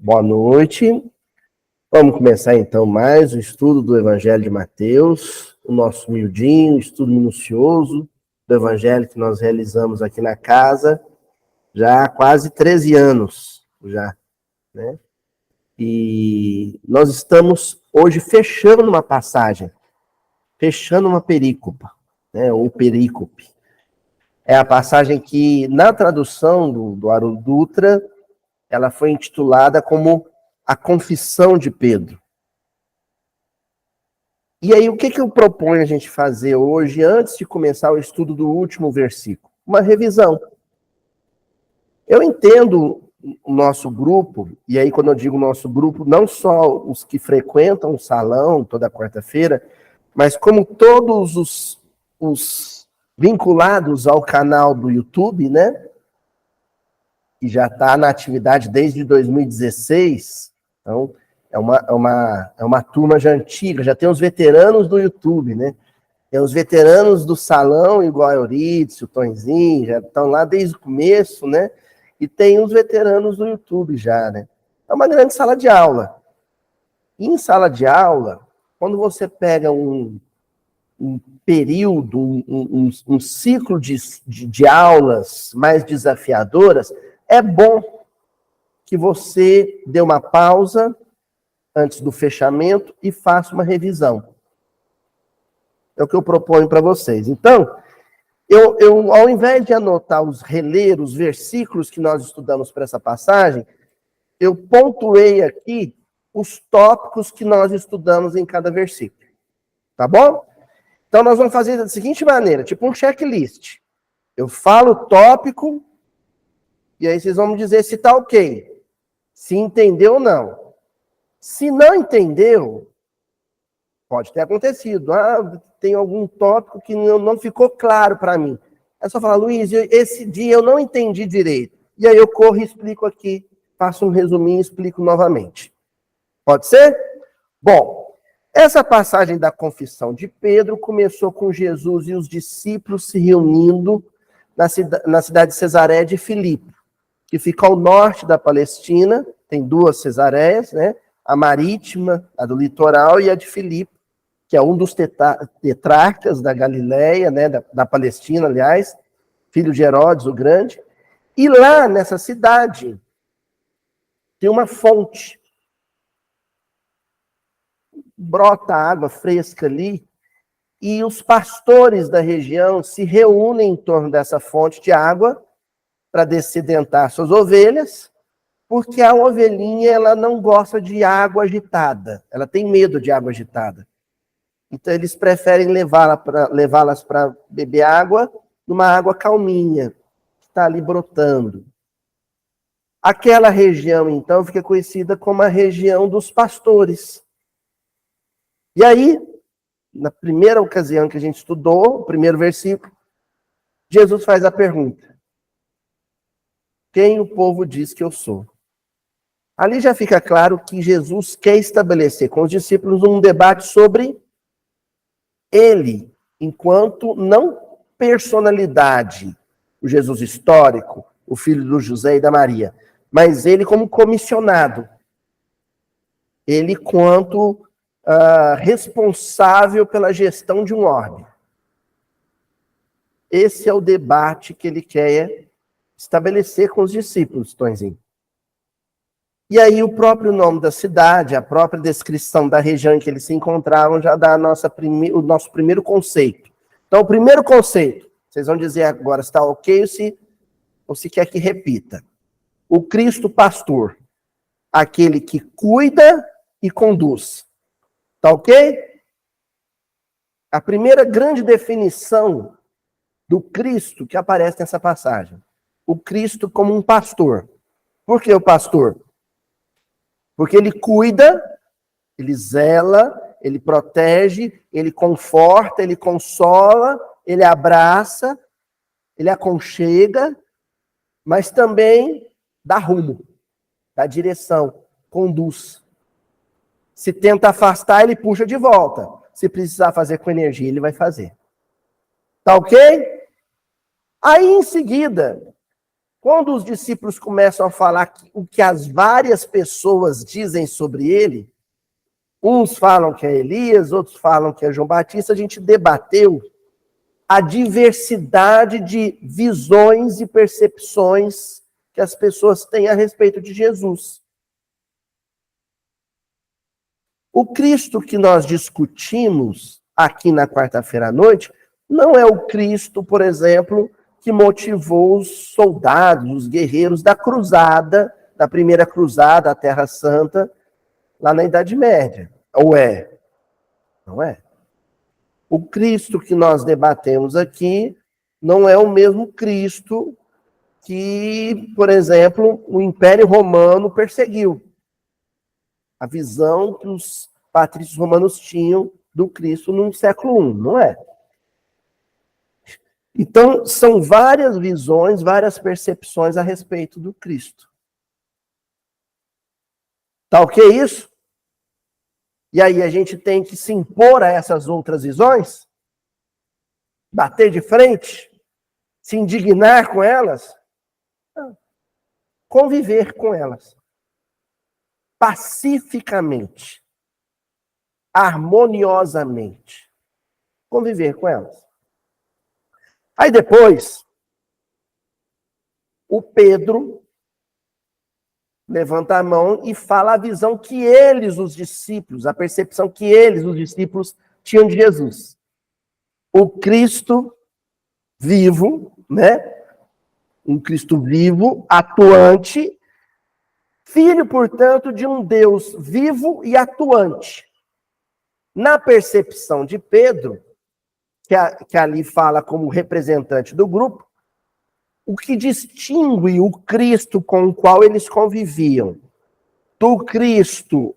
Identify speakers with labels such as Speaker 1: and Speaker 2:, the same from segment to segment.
Speaker 1: Boa noite. Vamos começar então mais o estudo do Evangelho de Mateus, o nosso humildinho, estudo minucioso do Evangelho que nós realizamos aqui na casa já há quase 13 anos, né? E nós estamos hoje fechando uma passagem, fechando uma perícopa, né? Ou perícope. É a passagem que, na tradução do Haroldo Dutra, ela foi intitulada como a Confissão de Pedro. E aí, o que eu proponho a gente fazer hoje, antes de começar o estudo do último versículo? Uma revisão. Eu entendo o nosso grupo, e aí quando eu digo nosso grupo, não só os que frequentam o salão toda quarta-feira, mas como todos os vinculados ao canal do YouTube, né? Que já está na atividade desde 2016, então é uma turma já antiga, já tem os veteranos do YouTube, né? Tem os veteranos do salão, igual a Eurídice, o Tonzinho, já estão lá desde o começo, né? E tem os veteranos do YouTube já, né? É uma grande sala de aula. E em sala de aula, quando você pega um período, um ciclo de aulas mais desafiadoras, é bom que você dê uma pausa antes do fechamento e faça uma revisão. É o que eu proponho para vocês. Então, eu, ao invés de anotar reler os versículos que nós estudamos para essa passagem, eu pontuei aqui os tópicos que nós estudamos em cada versículo. Tá bom? Então, nós vamos fazer da seguinte maneira, tipo um checklist. Eu falo o tópico, e aí vocês vão me dizer se está ok. Se entendeu ou não. Se não entendeu, pode ter acontecido. Tem algum tópico que não ficou claro para mim. É só falar, Luiz, esse dia eu não entendi direito. E aí eu corro e explico aqui, faço um resuminho e explico novamente. Pode ser? Bom, essa passagem da confissão de Pedro começou com Jesus e os discípulos se reunindo na cidade de Cesareia de Filipe, que fica ao norte da Palestina. Tem duas Cesareias, né? A marítima, a do litoral, e a de Filipe, que é um dos tetrarcas da Galileia, né, da Palestina, aliás, filho de Herodes o Grande. E lá, nessa cidade, tem uma fonte. Brota água fresca ali, e os pastores da região se reúnem em torno dessa fonte de água para descedentar suas ovelhas, porque a ovelhinha ela não gosta de água agitada, ela tem medo de água agitada. Então, eles preferem levá-las para beber água numa água calminha, que está ali brotando. Aquela região, então, fica conhecida como a região dos pastores. E aí, na primeira ocasião que a gente estudou, o primeiro versículo, Jesus faz a pergunta: quem o povo diz que eu sou? Ali já fica claro que Jesus quer estabelecer com os discípulos um debate sobre ele, enquanto não personalidade, o Jesus histórico, o filho do José e da Maria, mas ele como comissionado. Ele quanto responsável pela gestão de um orbe. Esse é o debate que ele quer estabelecer com os discípulos, Tonzinho. E aí o próprio nome da cidade, a própria descrição da região em que eles se encontravam já dá o nosso primeiro conceito. Então, o primeiro conceito, vocês vão dizer agora se está ok ou se quer que repita. O Cristo pastor, aquele que cuida e conduz. Tá ok? A primeira grande definição do Cristo que aparece nessa passagem. O Cristo como um pastor. Por que o pastor? Porque ele cuida, ele zela, ele protege, ele conforta, ele consola, ele abraça, ele aconchega, mas também dá rumo, dá direção, conduz. Se tenta afastar, ele puxa de volta. Se precisar fazer com energia, ele vai fazer. Tá ok? Aí, em seguida, Quando os discípulos começam a falar o que as várias pessoas dizem sobre ele, uns falam que é Elias, outros falam que é João Batista, a gente debateu a diversidade de visões e percepções que as pessoas têm a respeito de Jesus. O Cristo que nós discutimos aqui na quarta-feira à noite não é o Cristo, por exemplo, que motivou os soldados, os guerreiros da cruzada, da primeira cruzada à Terra Santa, lá na Idade Média. Ou é? Não é? O Cristo que nós debatemos aqui não é o mesmo Cristo que, por exemplo, o Império Romano perseguiu. A visão que os patrícios romanos tinham do Cristo no século I, não é? Então, são várias visões, várias percepções a respeito do Cristo. Tá ok isso? E aí a gente tem que se impor a essas outras visões? Bater de frente? Se indignar com elas? Não. Conviver com elas. Pacificamente. Harmoniosamente. Conviver com elas. Aí depois, o Pedro levanta a mão e fala a visão que eles, os discípulos, a percepção que eles, os discípulos, tinham de Jesus. O Cristo vivo, né? Um Cristo vivo, atuante, filho, portanto, de um Deus vivo e atuante. Na percepção de Pedro, que ali fala como representante do grupo, o que distingue o Cristo com o qual eles conviviam do Cristo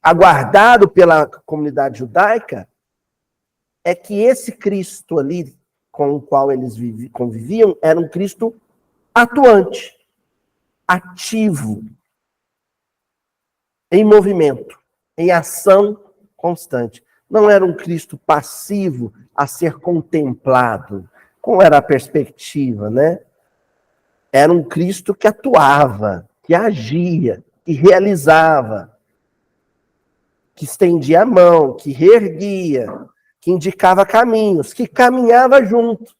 Speaker 1: aguardado pela comunidade judaica é que esse Cristo ali com o qual eles conviviam era um Cristo atuante, ativo, em movimento, em ação constante. Não era um Cristo passivo a ser contemplado. Como era a perspectiva, né? Era um Cristo que atuava, que agia, que realizava, que estendia a mão, que reerguia, que indicava caminhos, que caminhava junto.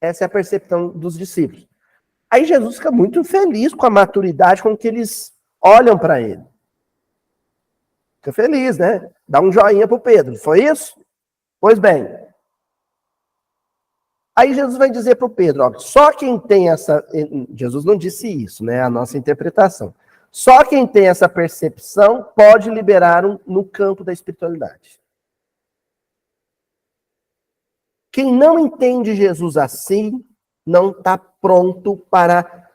Speaker 1: Essa é a percepção dos discípulos. Aí Jesus fica muito feliz com a maturidade com que eles olham para ele. Fica feliz, né? Dá um joinha pro Pedro. Foi isso? Pois bem. Aí Jesus vai dizer para o Pedro, ó, só quem tem essa... Jesus não disse isso, né? A nossa interpretação. Só quem tem essa percepção pode liberar no campo da espiritualidade. Quem não entende Jesus assim, não está pronto para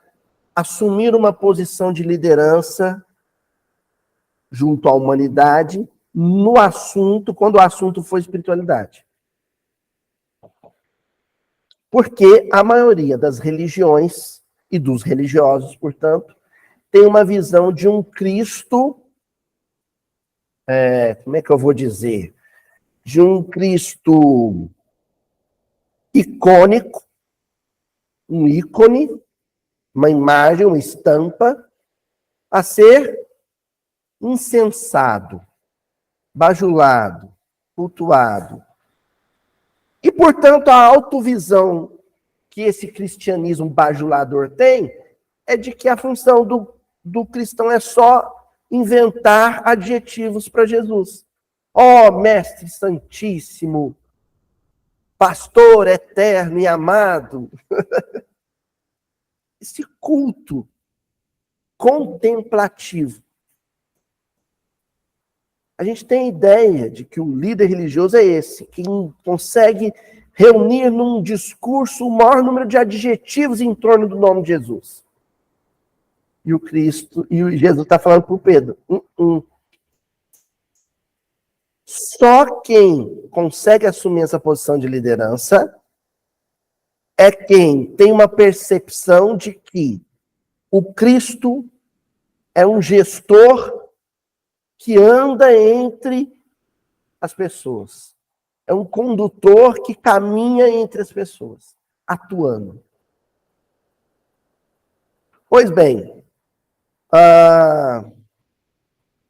Speaker 1: assumir uma posição de liderança junto à humanidade no assunto, quando o assunto for espiritualidade. Porque a maioria das religiões e dos religiosos, portanto, tem uma visão de um Cristo, como é que eu vou dizer? De um Cristo icônico, um ícone, uma imagem, uma estampa, a ser incensado, bajulado, cultuado. E, portanto, a autovisão que esse cristianismo bajulador tem é de que a função do cristão é só inventar adjetivos para Jesus. Ó, Mestre Santíssimo, Pastor eterno e amado. Esse culto contemplativo. A gente tem a ideia de que o líder religioso é esse, que consegue reunir num discurso o maior número de adjetivos em torno do nome de Jesus. E o Jesus está falando para o Pedro. Só quem consegue assumir essa posição de liderança é quem tem uma percepção de que o Cristo é um gestor que anda entre as pessoas. É um condutor que caminha entre as pessoas, atuando. Pois bem,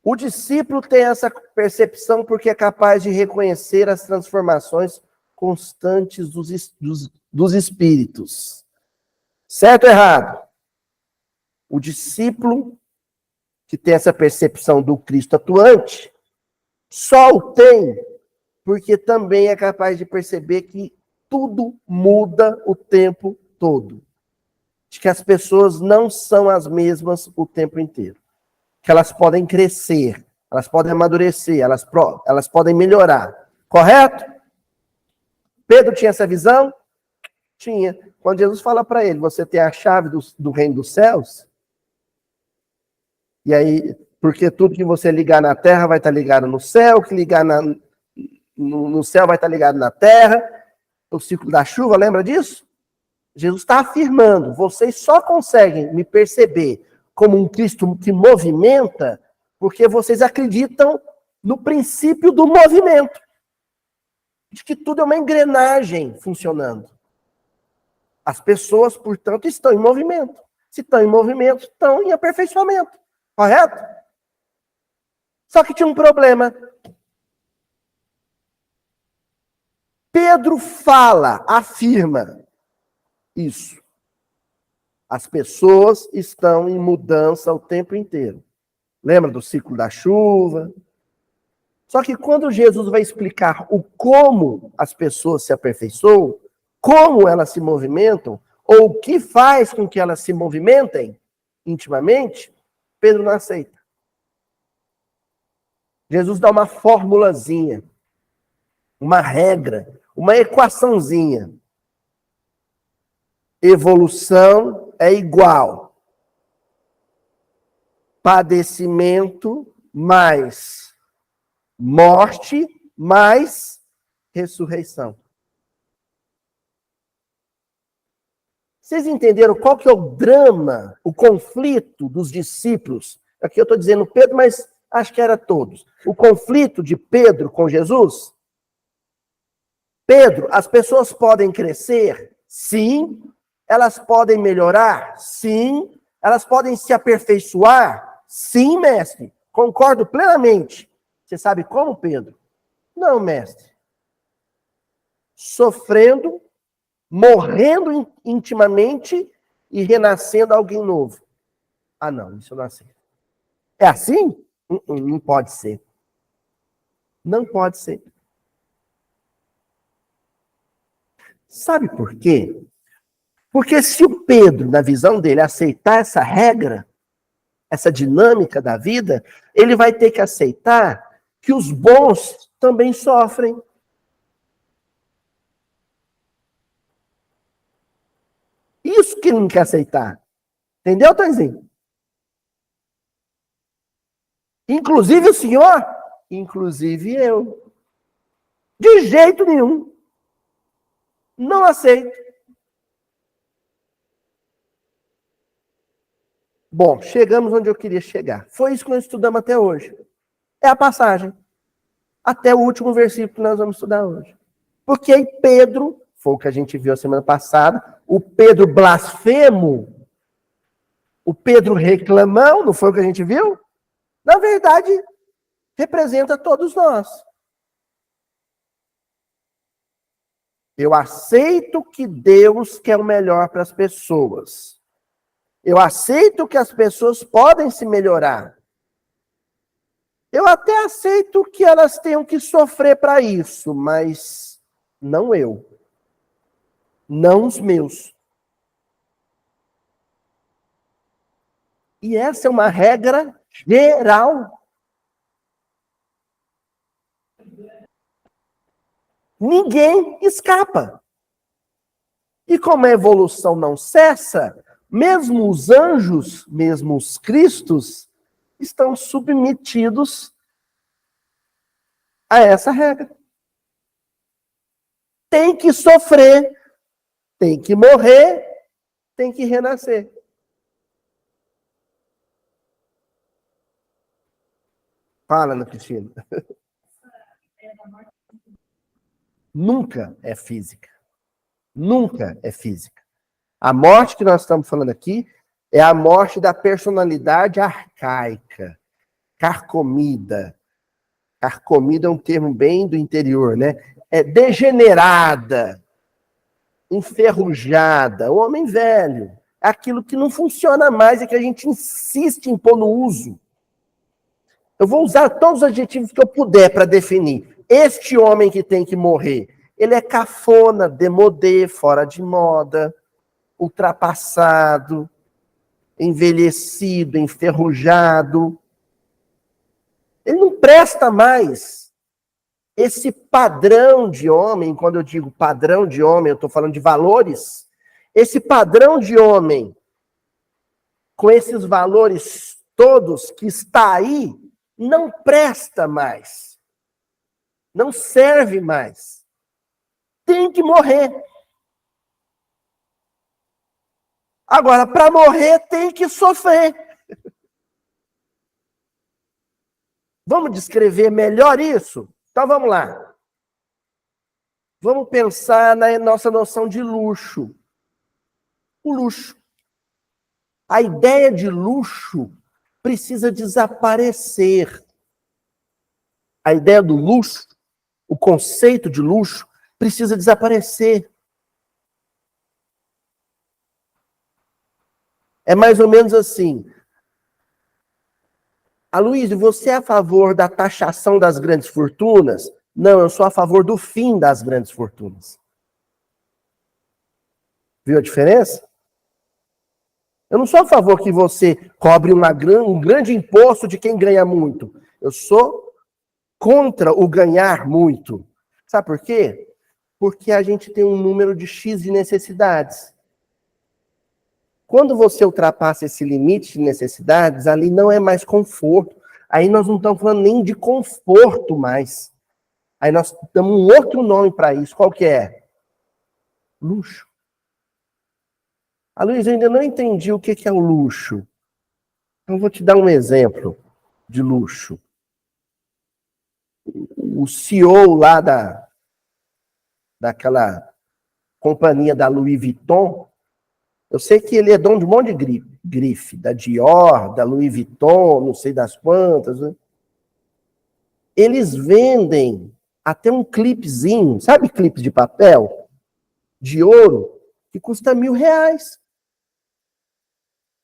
Speaker 1: o discípulo tem essa percepção porque é capaz de reconhecer as transformações constantes dos espíritos. Certo ou errado? O discípulo que tem essa percepção do Cristo atuante só o tem porque também é capaz de perceber que tudo muda o tempo todo. De que as pessoas não são as mesmas o tempo inteiro. Que elas podem crescer, elas podem amadurecer, elas podem melhorar. Correto? Pedro tinha essa visão? Tinha. Quando Jesus fala para ele, você tem a chave do reino dos céus, e aí, porque tudo que você ligar na terra vai estar ligado no céu, que ligar no céu vai estar ligado na terra, o ciclo da chuva, lembra disso? Jesus está afirmando, vocês só conseguem me perceber como um Cristo que movimenta, porque vocês acreditam no princípio do movimento. De que tudo é uma engrenagem funcionando. As pessoas, portanto, estão em movimento. Se estão em movimento, estão em aperfeiçoamento. Correto? Só que tinha um problema. Pedro afirma isso. As pessoas estão em mudança o tempo inteiro. Lembra do ciclo da chuva? Só que quando Jesus vai explicar o como as pessoas se aperfeiçoam, como elas se movimentam, ou o que faz com que elas se movimentem intimamente, Pedro não aceita. Jesus dá uma formulazinha, uma regra, uma equaçãozinha. Evolução é igual padecimento mais morte mais ressurreição. Vocês entenderam qual que é o drama, o conflito dos discípulos? Aqui eu estou dizendo Pedro, mas acho que era todos. O conflito de Pedro com Jesus? Pedro, as pessoas podem crescer? Sim. Elas podem melhorar? Sim. Elas podem se aperfeiçoar? Sim, mestre. Concordo plenamente. Você sabe como, Pedro? Não, mestre. Sofrendo, morrendo intimamente e renascendo alguém novo. Ah, não, isso eu não aceito. É assim? Não pode ser. Não pode ser. Sabe por quê? Porque se o Pedro, na visão dele, aceitar essa regra, essa dinâmica da vida, ele vai ter que aceitar que os bons também sofrem. Isso que ele não quer aceitar. Entendeu, Tonzinho? Inclusive o senhor, inclusive eu. De jeito nenhum. Não aceito. Bom, chegamos onde eu queria chegar. Foi isso que nós estudamos até hoje. É a passagem. Até o último versículo que nós vamos estudar hoje. Porque aí Pedro, foi o que a gente viu a semana passada, o Pedro blasfemo, o Pedro reclamão, não foi o que a gente viu? Na verdade, representa todos nós. Eu aceito que Deus quer o melhor para as pessoas. Eu aceito que as pessoas podem se melhorar. Eu até aceito que elas tenham que sofrer para isso, mas não eu. Não os meus. E essa é uma regra geral. Ninguém escapa. E como a evolução não cessa, mesmo os anjos, mesmo os cristos, estão submetidos a essa regra. Tem que sofrer, tem que morrer, tem que renascer. Fala, Ana Cristina. Nunca é física. Nunca é física. A morte que nós estamos falando aqui É a morte da personalidade arcaica, carcomida. Carcomida é um termo bem do interior, né? É degenerada, enferrujada, o homem velho. Aquilo que não funciona mais e que a gente insiste em pôr no uso. Eu vou usar todos os adjetivos que eu puder para definir. Este homem que tem que morrer, ele é cafona, demodê, fora de moda, ultrapassado, envelhecido, enferrujado. Ele não presta mais. Esse padrão de homem, quando eu digo padrão de homem, eu estou falando de valores. Esse padrão de homem, com esses valores todos que está aí, não presta mais. Não serve mais. Tem que morrer. Agora, para morrer, tem que sofrer. Vamos descrever melhor isso? Então vamos lá. Vamos pensar na nossa noção de luxo. O luxo. A ideia de luxo precisa desaparecer. A ideia do luxo, o conceito de luxo, precisa desaparecer. É mais ou menos assim. Aloysio, você é a favor da taxação das grandes fortunas? Não, eu sou a favor do fim das grandes fortunas. Viu a diferença? Eu não sou a favor que você cobre um grande imposto de quem ganha muito. Eu sou contra o ganhar muito. Sabe por quê? Porque a gente tem um número de X de necessidades. Quando você ultrapassa esse limite de necessidades, ali não é mais conforto. Aí nós não estamos falando nem de conforto mais. Aí nós damos um outro nome para isso. Qual que é? Luxo. Luiz, eu ainda não entendi o que é o luxo. Então vou te dar um exemplo de luxo. O CEO lá daquela companhia da Louis Vuitton, eu sei que ele é dono de um monte de grife, da Dior, da Louis Vuitton, não sei das quantas. Né? Eles vendem até um clipezinho, sabe clipe de papel? De ouro, que custa R$1.000.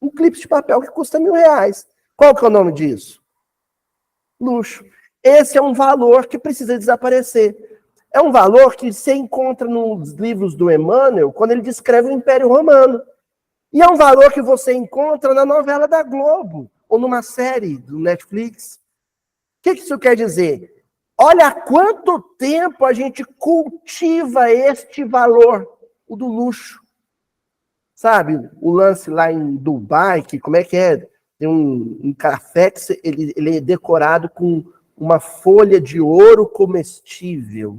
Speaker 1: Um clipe de papel que custa R$1.000. Qual que é o nome disso? Luxo. Esse é um valor que precisa desaparecer. É um valor que você encontra nos livros do Emmanuel, quando ele descreve o Império Romano. E é um valor que você encontra na novela da Globo, ou numa série do Netflix. O que isso quer dizer? Olha há quanto tempo a gente cultiva este valor, o do luxo. Sabe, o lance lá em Dubai, que como é que é? Tem um café que ele é decorado com uma folha de ouro comestível.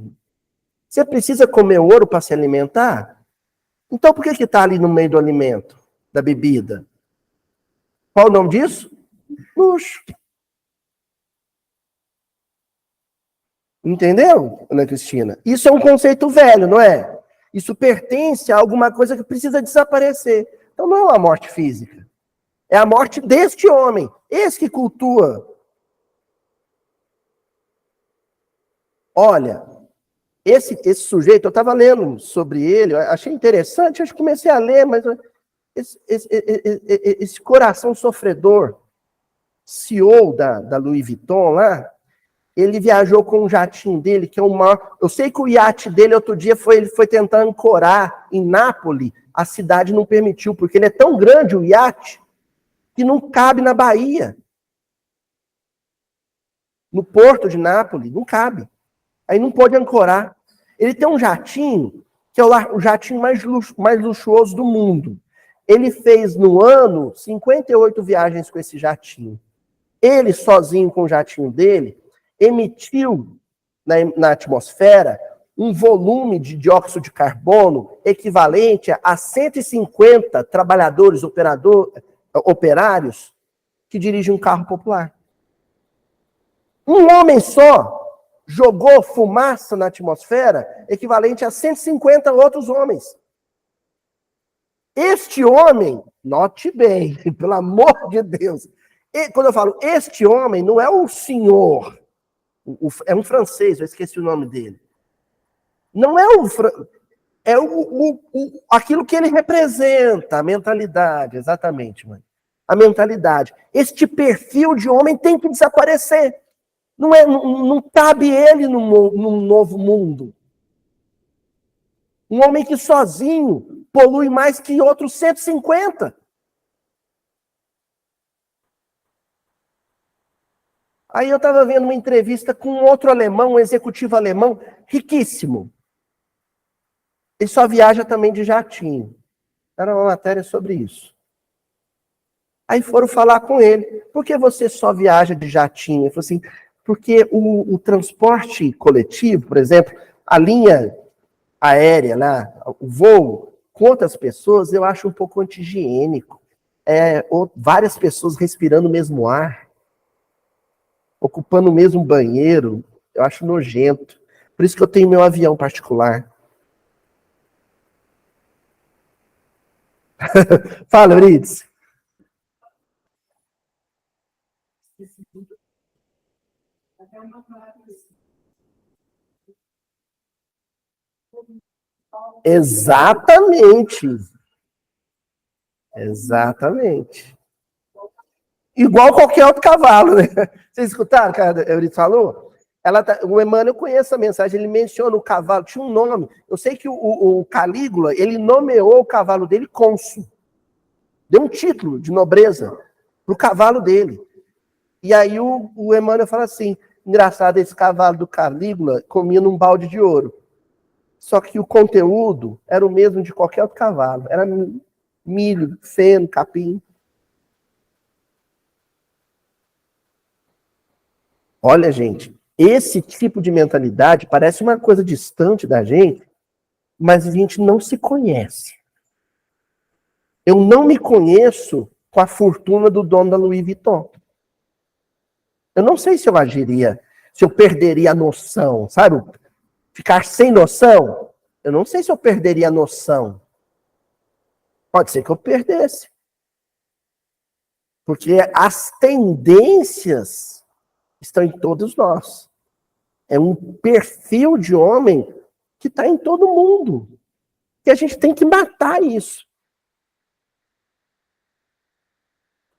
Speaker 1: Você precisa comer ouro para se alimentar? Então por que está ali no meio do alimento, da bebida? Qual o nome disso? Luxo. Entendeu, Ana Cristina? Isso é um conceito velho, não é? Isso pertence a alguma coisa que precisa desaparecer. Então não é uma morte física. É a morte deste homem. Esse que cultua. Olha, esse sujeito, eu estava lendo sobre ele, achei interessante, acho que comecei a ler, mas esse coração sofredor, CEO da Louis Vuitton lá, ele viajou com um jatinho dele, que é o maior. Eu sei que o iate dele, outro dia, ele foi tentar ancorar em Nápoles, a cidade não permitiu, porque ele é tão grande, o iate, que não cabe na Bahia. No porto de Nápoles, não cabe. Aí não pode ancorar. Ele tem um jatinho, que é o jatinho mais luxuoso do mundo. Ele fez, no ano, 58 viagens com esse jatinho. Ele, sozinho com o jatinho dele, emitiu na atmosfera um volume de dióxido de carbono equivalente a 150 trabalhadores operários que dirigem um carro popular. Um homem só jogou fumaça na atmosfera equivalente a 150 outros homens. Este homem, note bem, pelo amor de Deus, quando eu falo este homem, não é o senhor, é um francês, eu esqueci o nome dele. Não é é aquilo que ele representa, a mentalidade, exatamente, mãe. A mentalidade. Este perfil de homem tem que desaparecer. Não cabe ele num novo mundo. Um homem que sozinho polui mais que outros 150. Aí eu estava vendo uma entrevista com outro alemão, um executivo alemão, riquíssimo. Ele só viaja também de jatinho. Era uma matéria sobre isso. Aí foram falar com ele. Por que você só viaja de jatinho? Ele falou assim, porque o transporte coletivo, por exemplo, a linha aérea, né, o voo com outras pessoas, eu acho um pouco anti-higiênico. Várias pessoas respirando o mesmo ar, ocupando o mesmo banheiro, eu acho nojento. Por isso que eu tenho meu avião particular. Fala, Euridice. Exatamente. Exatamente. Igual qualquer outro cavalo, né? Vocês escutaram o que a Euridice falou? O Emmanuel conhece a mensagem, ele menciona o cavalo, tinha um nome. Eu sei que o Calígula, ele nomeou o cavalo dele cônsul. Deu um título de nobreza pro cavalo dele. E aí o Emmanuel fala assim, engraçado, esse cavalo do Calígula comia num balde de ouro. Só que o conteúdo era o mesmo de qualquer outro cavalo. Era milho, feno, capim. Olha, gente, esse tipo de mentalidade parece uma coisa distante da gente, mas a gente não se conhece. Eu não me conheço com a fortuna do dono da Louis Vuitton. Eu não sei se eu agiria, se eu perderia a noção, sabe? Ficar sem noção. Eu não sei se eu perderia a noção. Pode ser que eu perdesse. Porque as tendências estão em todos nós. É um perfil de homem que está em todo mundo. E a gente tem que matar isso.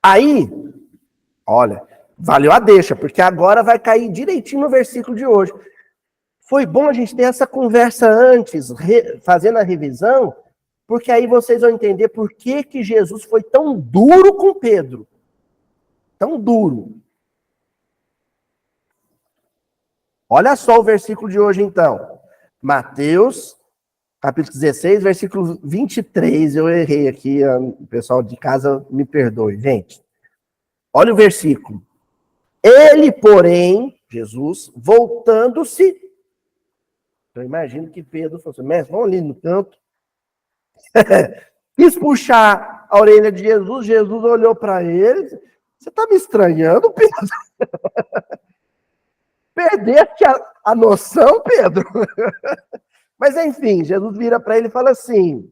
Speaker 1: Aí, olha, valeu a deixa, porque agora vai cair direitinho no versículo de hoje. Foi bom a gente ter essa conversa antes, fazendo a revisão, porque aí vocês vão entender por que, que Jesus foi tão duro com Pedro. Tão duro. Olha só o versículo de hoje, então. Mateus, capítulo 16, versículo 23. Eu errei aqui, o pessoal de casa me perdoe, gente. Olha o versículo. Ele, porém, Jesus, voltando-se, eu imagino que Pedro falou assim, mestre, vamos ali no canto. Quis puxar a orelha de Jesus, Jesus olhou para ele, você está me estranhando, Pedro? Perdeste a noção, Pedro? Mas enfim, Jesus vira para ele e fala assim,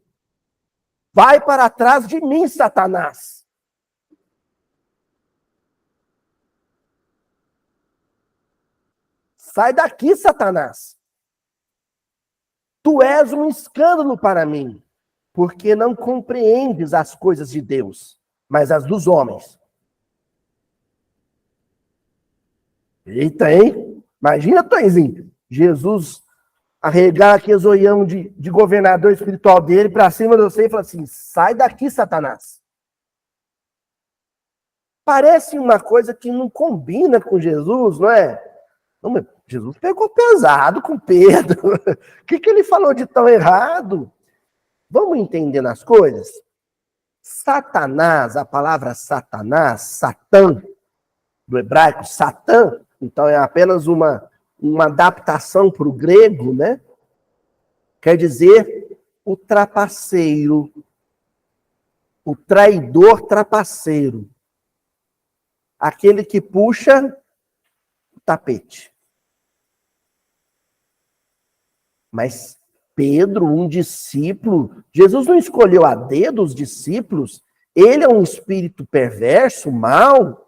Speaker 1: vai para trás de mim, Satanás. Sai daqui, Satanás. Tu és um escândalo para mim, porque não compreendes as coisas de Deus, mas as dos homens. Eita, hein? Imagina, Tonzinho, Jesus arregar aqui o zoião de governador espiritual dele para cima de você e falar assim, sai daqui, Satanás. Parece uma coisa que não combina com Jesus, não é? Não, mas Jesus pegou pesado com Pedro. O que ele falou de tão errado? Vamos entendendo as coisas? Satanás, a palavra Satanás, Satã, do hebraico, Satã, então é apenas uma adaptação para o grego, né? Quer dizer o trapaceiro, o traidor trapaceiro, aquele que puxa o tapete. Mas Pedro, um discípulo, Jesus não escolheu a dedo os discípulos, ele é um espírito perverso, mau.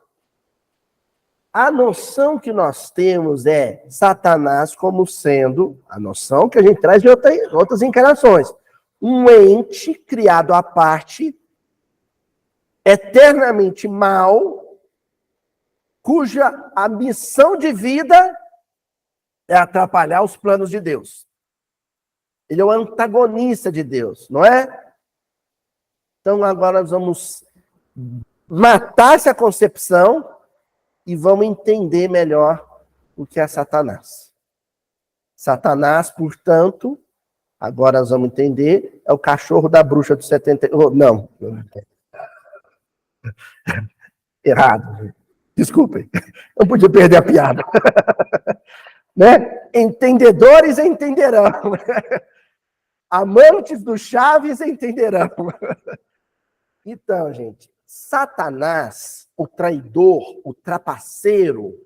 Speaker 1: A noção que nós temos é Satanás como sendo, a noção que a gente traz de outras encarnações, um ente criado à parte, eternamente mau, cuja a missão de vida é atrapalhar os planos de Deus. Ele é o antagonista de Deus, não é? Então agora nós vamos matar essa concepção e vamos entender melhor o que é Satanás. Satanás, portanto, agora nós vamos entender, é o cachorro da bruxa do 70... Não. Errado. Desculpem. Eu podia perder a piada. Né? Entendedores entenderão. Amantes do Chaves entenderão. Então, gente, Satanás, o traidor, o trapaceiro,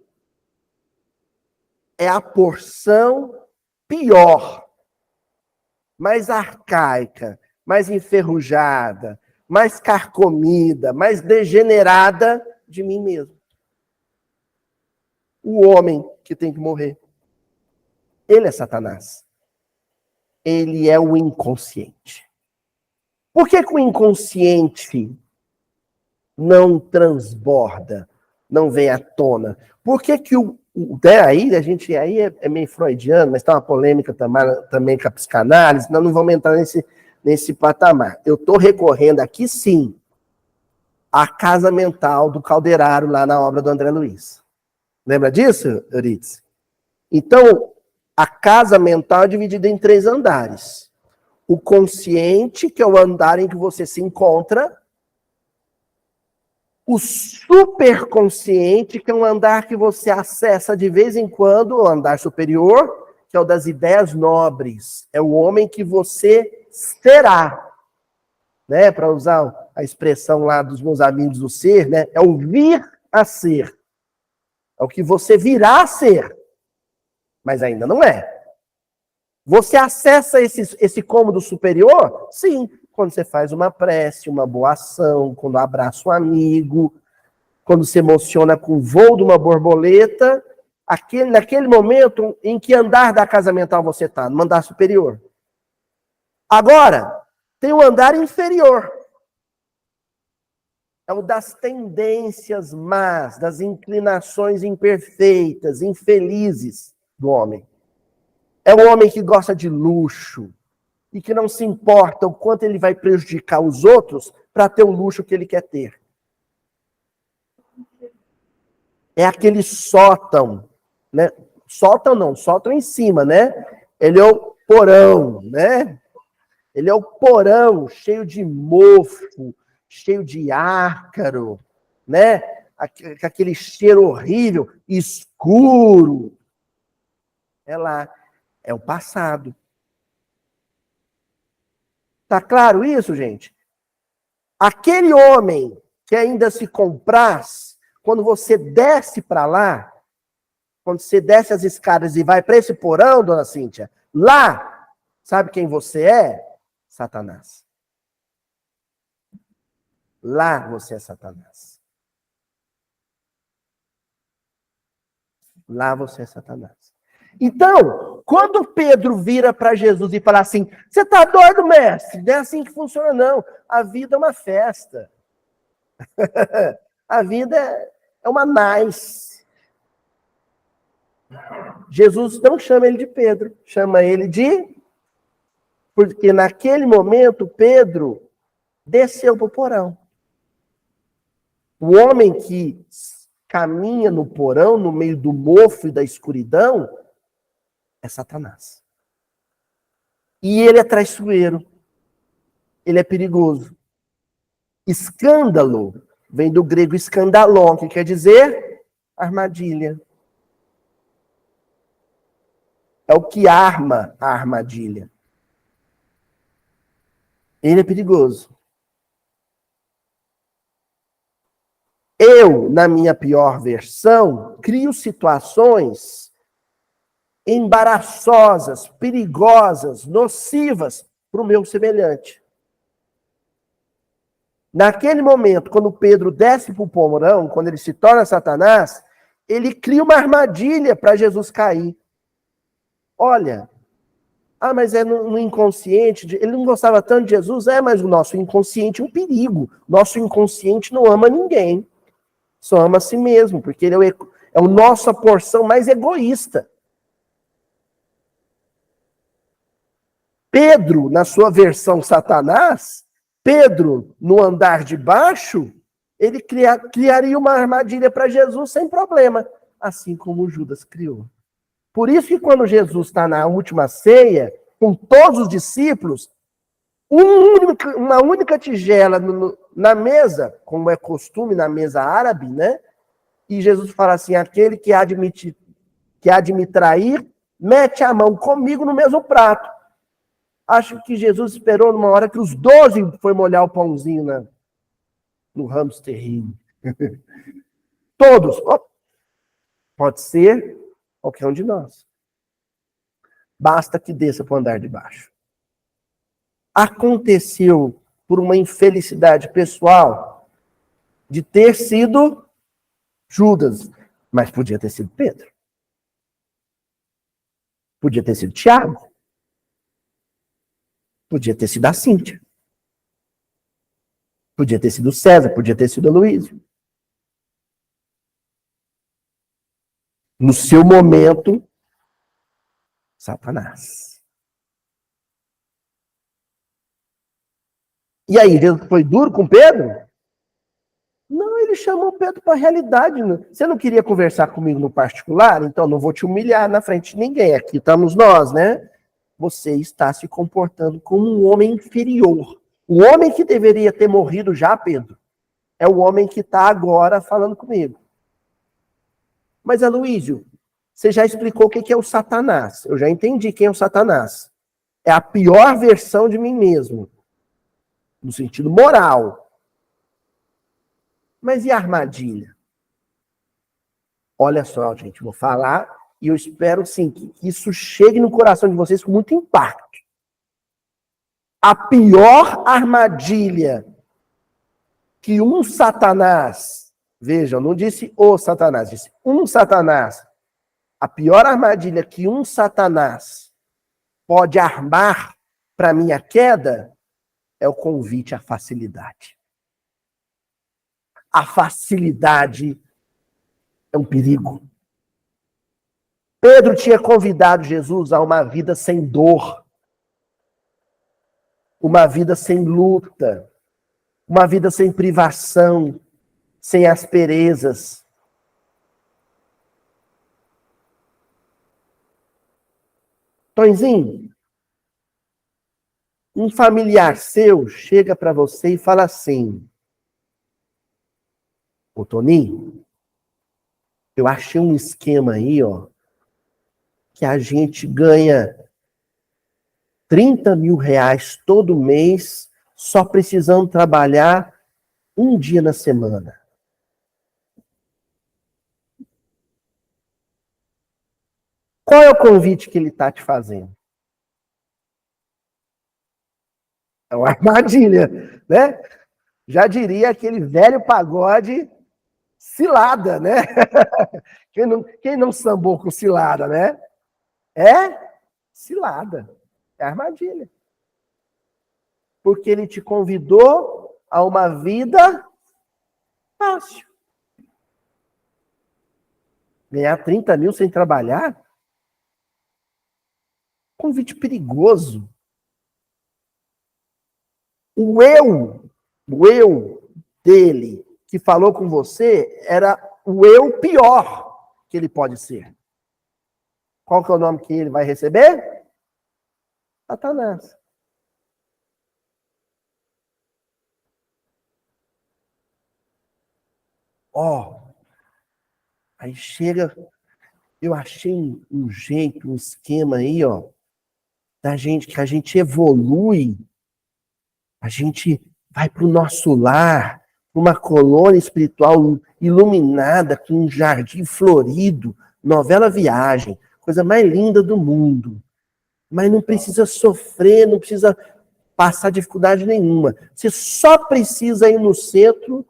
Speaker 1: é a porção pior, mais arcaica, mais enferrujada, mais carcomida, mais degenerada de mim mesmo. O homem que tem que morrer. Ele é Satanás. Ele é o inconsciente. Por que o inconsciente não transborda, não vem à tona? Por que aí a gente aí é meio freudiano, mas está uma polêmica também com a psicanálise, nós não vamos entrar nesse patamar. Eu estou recorrendo aqui, sim, à casa mental do Calderaro, lá na obra do André Luiz. Lembra disso, Euridice? Então, a casa mental é dividida em 3 andares. O consciente, que é o andar em que você se encontra. O superconsciente, que é um andar que você acessa de vez em quando, o andar superior, que é o das ideias nobres. É o homem que você será. Né? Para usar a expressão lá dos meus amigos do ser, né? É o vir a ser. É o que você virá a ser. Mas ainda não é. Você acessa esse cômodo superior? Sim. Quando você faz uma prece, uma boa ação, quando abraça um amigo, quando se emociona com o voo de uma borboleta, naquele momento em que andar da casa mental você está, no andar superior. Agora, tem o andar inferior. É o das tendências más, das inclinações imperfeitas, infelizes do homem. É o homem que gosta de luxo e que não se importa o quanto ele vai prejudicar os outros para ter o luxo que ele quer ter. É aquele sótão, né? Sótão não, sótão em cima, né? Ele é o porão, né? Ele é o porão cheio de mofo, cheio de ácaro, né? Aquele cheiro horrível, escuro. É lá, é o passado. Tá claro isso, gente? Aquele homem que ainda se compraz, quando você desce para lá, quando você desce as escadas e vai para esse porão, dona Cíntia, lá, sabe quem você é? Satanás. Lá você é Satanás. Lá você é Satanás. Então, quando Pedro vira para Jesus e fala assim, você está doido, mestre? Não é assim que funciona, não. A vida é uma festa. A vida é uma nice. Jesus não chama ele de Pedro, chama ele de... Porque naquele momento, Pedro desceu para o porão. O homem que caminha no porão, no meio do mofo e da escuridão, é Satanás. E ele é traiçoeiro. Ele é perigoso. Escândalo vem do grego escandalon, que quer dizer armadilha. É o que arma a armadilha. Ele é perigoso. Eu, na minha pior versão, crio situações embaraçosas, perigosas, nocivas para o meu semelhante. Naquele momento, quando Pedro desce para o pomorão, quando ele se torna Satanás, ele cria uma armadilha para Jesus cair. Olha, mas é no inconsciente, ele não gostava tanto de Jesus, mas o nosso inconsciente é um perigo. Nosso inconsciente não ama ninguém, só ama a si mesmo, porque ele é a nossa porção mais egoísta. Pedro, na sua versão Satanás, Pedro, no andar de baixo, ele criaria uma armadilha para Jesus sem problema, assim como Judas criou. Por isso que quando Jesus está na última ceia, com todos os discípulos, uma única tigela na mesa, como é costume na mesa árabe, né? E Jesus fala assim, aquele que há de me trair, mete a mão comigo no mesmo prato. Acho que Jesus esperou numa hora que os 12 foi molhar o pãozinho no hamsterrinho. Todos. Pode ser qualquer um de nós. Basta que desça para o andar de baixo. Aconteceu por uma infelicidade pessoal de ter sido Judas, mas podia ter sido Pedro. Podia ter sido Tiago. Podia ter sido a Cíntia. Podia ter sido César, podia ter sido a Luísa. No seu momento, Satanás. E aí, Jesus foi duro com Pedro? Não, ele chamou Pedro para a realidade. Você não queria conversar comigo no particular? Então não vou te humilhar na frente de ninguém. Aqui estamos nós, né? Você está se comportando como um homem inferior. O homem que deveria ter morrido já, Pedro, é o homem que está agora falando comigo. Mas, Aloísio, você já explicou o que é o Satanás. Eu já entendi quem é o Satanás. É a pior versão de mim mesmo. No sentido moral. Mas e a armadilha? Olha só, gente, vou falar e eu espero, sim, que isso chegue no coração de vocês com muito impacto. A pior armadilha que um Satanás, vejam, não disse o Satanás, disse um Satanás. A pior armadilha que um Satanás pode armar para minha queda é o convite à facilidade. A facilidade é um perigo. Pedro tinha convidado Jesus a uma vida sem dor, uma vida sem luta, uma vida sem privação, sem asperezas. Tonzinho, um familiar seu chega para você e fala assim: ô Toninho, eu achei um esquema aí, ó, que a gente ganha 30 mil reais todo mês, só precisando trabalhar um dia na semana. Qual é o convite que ele está te fazendo? É uma armadilha, né? Já diria aquele velho pagode cilada, né? Quem não sambou com cilada, né? É cilada, é armadilha. Porque ele te convidou a uma vida fácil. Ganhar 30 mil sem trabalhar? Convite perigoso. O eu dele que falou com você era o eu pior que ele pode ser. Qual que é o nome que ele vai receber? Satanás. Aí chega, eu achei um jeito, um esquema aí, da gente, que a gente evolui, a gente vai para o nosso lar, uma colônia espiritual iluminada, com um jardim florido, novela Viagem, Coisa mais linda do mundo. Mas não precisa sofrer, não precisa passar dificuldade nenhuma. Você só precisa ir no centro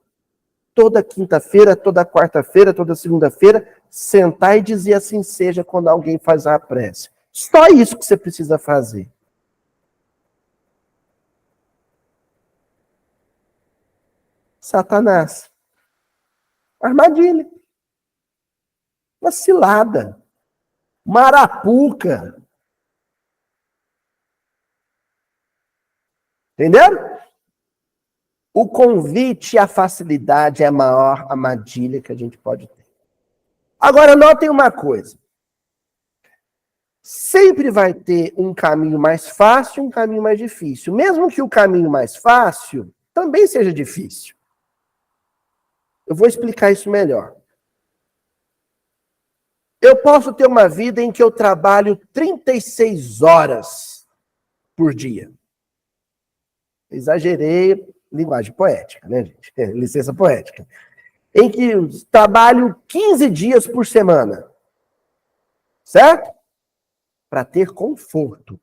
Speaker 1: toda quinta-feira, toda quarta-feira, toda segunda-feira, sentar e dizer assim seja quando alguém faz a prece. Só isso que você precisa fazer. Satanás. Armadilha. Uma cilada. Marapuca. Entenderam? O convite e a facilidade é a maior armadilha que a gente pode ter. Agora, notem uma coisa. Sempre vai ter um caminho mais fácil e um caminho mais difícil. Mesmo que o caminho mais fácil também seja difícil. Eu vou explicar isso melhor. Eu posso ter uma vida em que eu trabalho 36 horas por dia. Exagerei, linguagem poética, né, gente? Licença poética. Em que eu trabalho 15 dias por semana. Certo? Para ter conforto.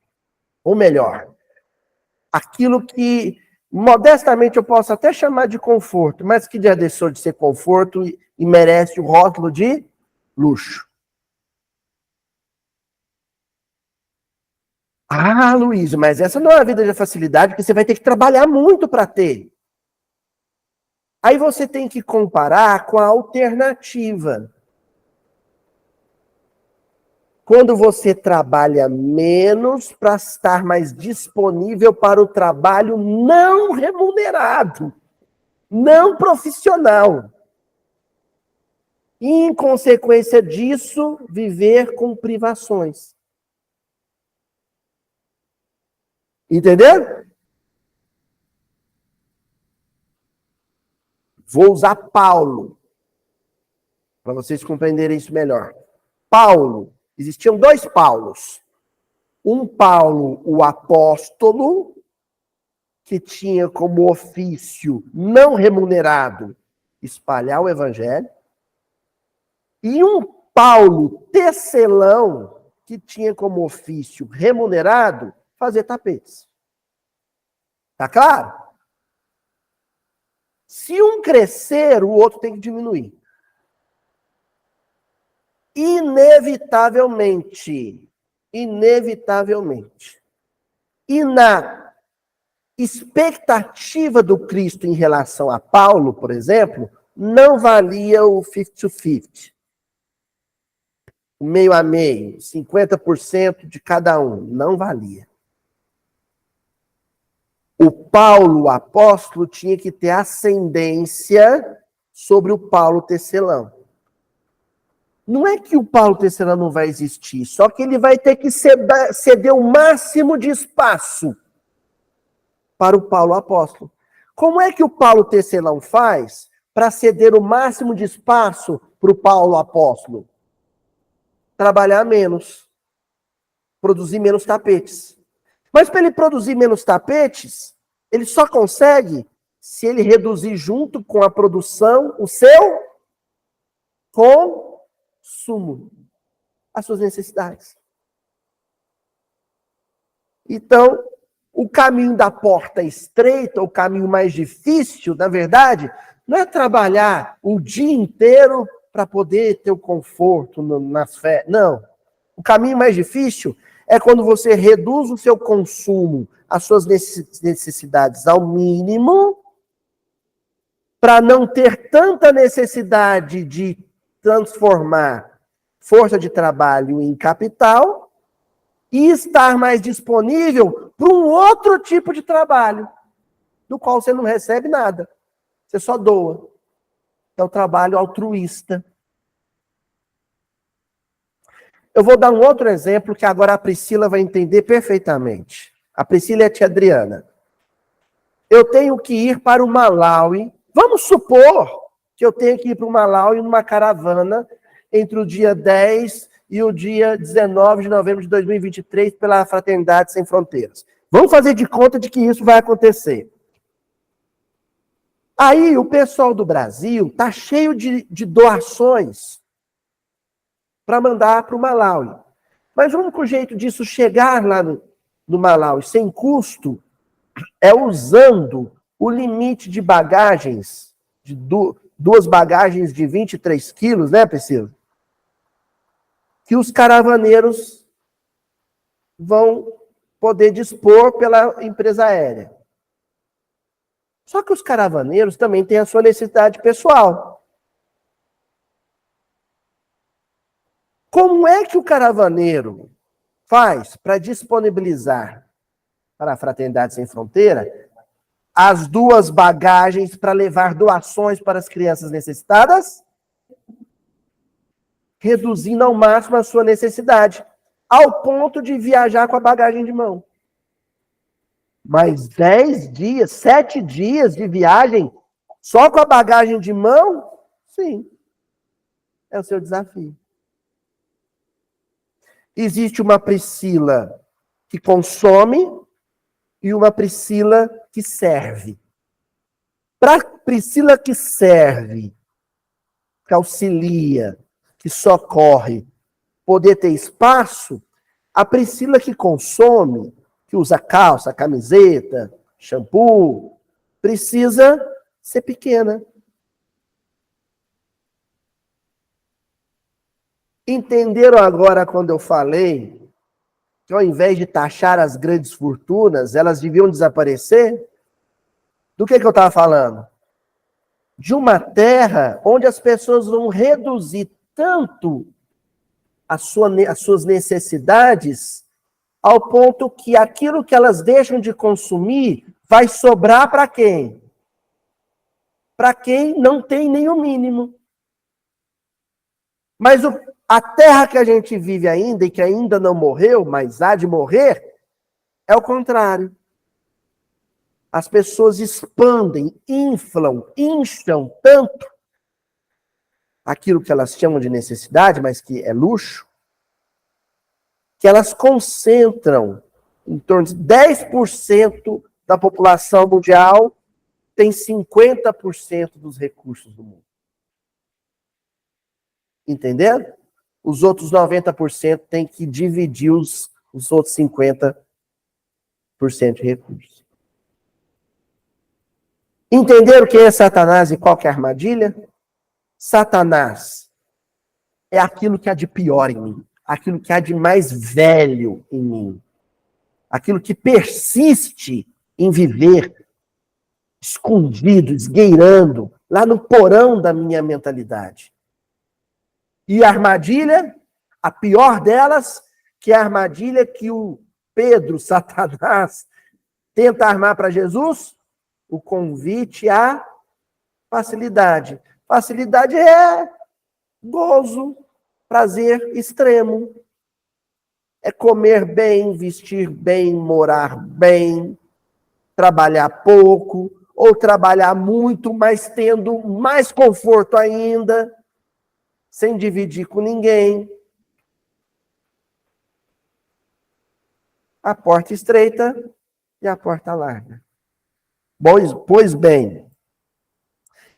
Speaker 1: Ou melhor, aquilo que modestamente eu posso até chamar de conforto, mas que já deixou de ser conforto e merece o rótulo de luxo. Ah, Luiz, mas essa não é uma vida de facilidade, porque você vai ter que trabalhar muito para ter. Aí você tem que comparar com a alternativa. Quando você trabalha menos para estar mais disponível para o trabalho não remunerado, não profissional. E, em consequência disso, viver com privações. Entendeu? Vou usar Paulo, para vocês compreenderem isso melhor. Paulo, existiam dois Paulos. Um Paulo, o apóstolo, que tinha como ofício não remunerado espalhar o evangelho, e um Paulo tecelão, que tinha como ofício remunerado fazer tapetes. Tá claro? Se um crescer, o outro tem que diminuir. Inevitavelmente. Inevitavelmente. E na expectativa do Cristo em relação a Paulo, por exemplo, não valia o 50-50. O meio a meio, 50% de cada um. Não valia. O Paulo, o apóstolo, tinha que ter ascendência sobre o Paulo tecelão. Não é que o Paulo tecelão não vai existir, só que ele vai ter que ceder o máximo de espaço para o Paulo apóstolo. Como é que o Paulo tecelão faz para ceder o máximo de espaço para o Paulo apóstolo? Trabalhar menos. Produzir menos tapetes. Mas para ele produzir menos tapetes, ele só consegue se ele reduzir junto com a produção o seu consumo, as suas necessidades. Então, o caminho da porta estreita, o caminho mais difícil, na verdade, não é trabalhar o dia inteiro para poder ter o conforto nas férias. Não. O caminho mais difícil é quando você reduz o seu consumo, as suas necessidades ao mínimo, para não ter tanta necessidade de transformar força de trabalho em capital e estar mais disponível para um outro tipo de trabalho, do qual você não recebe nada. Você só doa. É o trabalho altruísta. Eu vou dar um outro exemplo que agora a Priscila vai entender perfeitamente. A Priscila e a tia Adriana. Eu tenho que ir para o Malawi. Vamos supor que eu tenho que ir para o Malawi numa caravana entre o dia 10 e o dia 19 de novembro de 2023 pela Fraternidade Sem Fronteiras. Vamos fazer de conta de que isso vai acontecer. Aí o pessoal do Brasil está cheio de doações para mandar para o Malawi. Mas o único jeito disso chegar lá no Malawi sem custo é usando o limite de bagagens, de duas bagagens de 23 quilos, né, Priscila? Que os caravaneiros vão poder dispor pela empresa aérea. Só que os caravaneiros também têm a sua necessidade pessoal. Como é que o caravaneiro faz para disponibilizar para a Fraternidade Sem Fronteira as duas bagagens para levar doações para as crianças necessitadas? Reduzindo ao máximo a sua necessidade, ao ponto de viajar com a bagagem de mão. Mas 10 dias, 7 dias de viagem só com a bagagem de mão? Sim, é o seu desafio. Existe uma Priscila que consome e uma Priscila que serve. Para a Priscila que serve, que auxilia, que socorre, poder ter espaço, a Priscila que consome, que usa calça, camiseta, shampoo, precisa ser pequena. Entenderam agora quando eu falei que ao invés de taxar as grandes fortunas, elas deviam desaparecer? Do que eu estava falando? De uma terra onde as pessoas vão reduzir tanto as suas necessidades ao ponto que aquilo que elas deixam de consumir vai sobrar para quem? Para quem não tem nem o mínimo. Mas a terra que a gente vive ainda e que ainda não morreu, mas há de morrer, é o contrário. As pessoas expandem, inflam, incham tanto aquilo que elas chamam de necessidade, mas que é luxo, que elas concentram em torno de 10% da população mundial tem 50% dos recursos do mundo. Entendendo? Os outros 90% têm que dividir os outros 50% de recursos. Entenderam quem é Satanás e qual que é a armadilha? Satanás é aquilo que há de pior em mim, aquilo que há de mais velho em mim, aquilo que persiste em viver escondido, esgueirando, lá no porão da minha mentalidade. E a armadilha, a pior delas, que é a armadilha que o Pedro, Satanás, tenta armar para Jesus, o convite à facilidade. Facilidade é gozo, prazer extremo. É comer bem, vestir bem, morar bem, trabalhar pouco, ou trabalhar muito, mas tendo mais conforto ainda, sem dividir com ninguém. A porta estreita e a porta larga. Pois bem,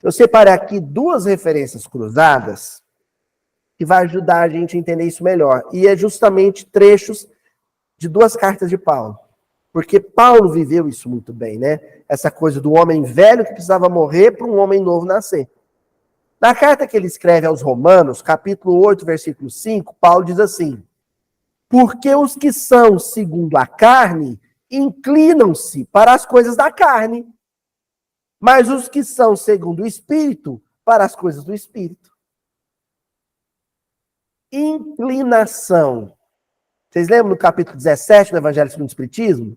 Speaker 1: eu separei aqui duas referências cruzadas que vai ajudar a gente a entender isso melhor. E é justamente trechos de duas cartas de Paulo. Porque Paulo viveu isso muito bem, né? Essa coisa do homem velho que precisava morrer para um homem novo nascer. Na carta que ele escreve aos Romanos, capítulo 8, versículo 5, Paulo diz assim: porque os que são segundo a carne inclinam-se para as coisas da carne, mas os que são segundo o Espírito, para as coisas do Espírito. Inclinação. Vocês lembram no capítulo 17 do Evangelho segundo o Espiritismo?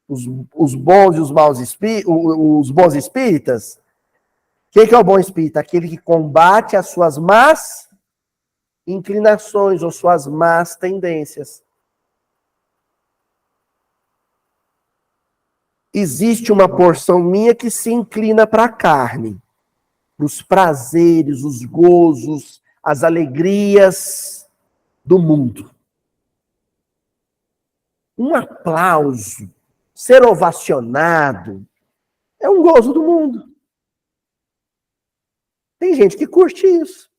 Speaker 1: Os bons e os maus os bons espíritas? Quem que é o bom espírita? Aquele que combate as suas más inclinações ou suas más tendências. Existe uma porção minha que se inclina para a carne, para os prazeres, os gozos, as alegrias do mundo. Um aplauso, ser ovacionado, é um gozo do mundo. Tem gente que curte isso.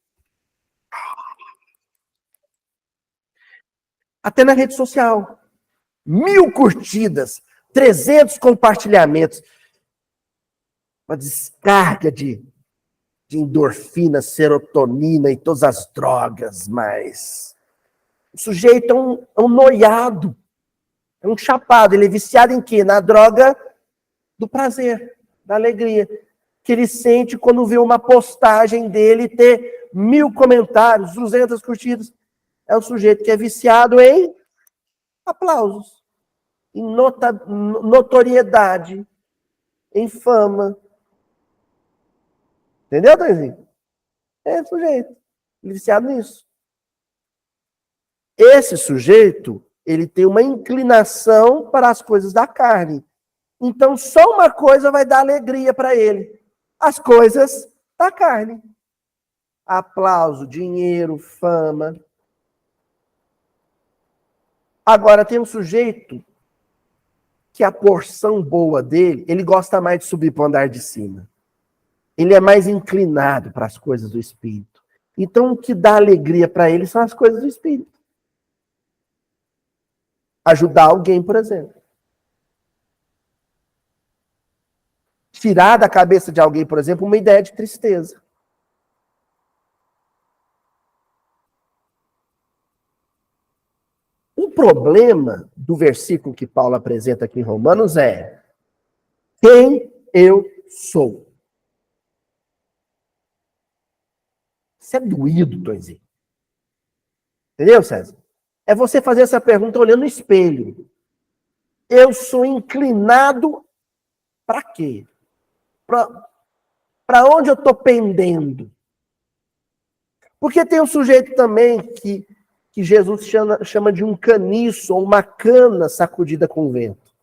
Speaker 1: Até na rede social. 1000 curtidas, 300 compartilhamentos. Uma descarga de endorfina, serotonina e todas as drogas, mas o sujeito é um noiado, é um chapado. Ele é viciado em quê? Na droga do prazer, da alegria, que ele sente quando vê uma postagem dele ter 1000 comentários, 200 curtidas. É um sujeito que é viciado em aplausos, em notoriedade, em fama. Entendeu, Tonzinho? É o sujeito, ele é viciado nisso. Esse sujeito, ele tem uma inclinação para as coisas da carne. Então, só uma coisa vai dar alegria para ele. As coisas da carne. Aplauso, dinheiro, fama. Agora, tem um sujeito que a porção boa dele, ele gosta mais de subir para o andar de cima. Ele é mais inclinado para as coisas do Espírito. Então, o que dá alegria para ele são as coisas do Espírito. Ajudar alguém, por exemplo. Tirar da cabeça de alguém, por exemplo, uma ideia de tristeza. O problema do versículo que Paulo apresenta aqui em Romanos é: quem eu sou? Isso é doído, Tonzinho. Entendeu, César? É você fazer essa pergunta olhando no espelho. Eu sou inclinado para quê? Para onde eu estou pendendo? Porque tem um sujeito também que Jesus chama de um caniço, ou uma cana sacudida com o vento.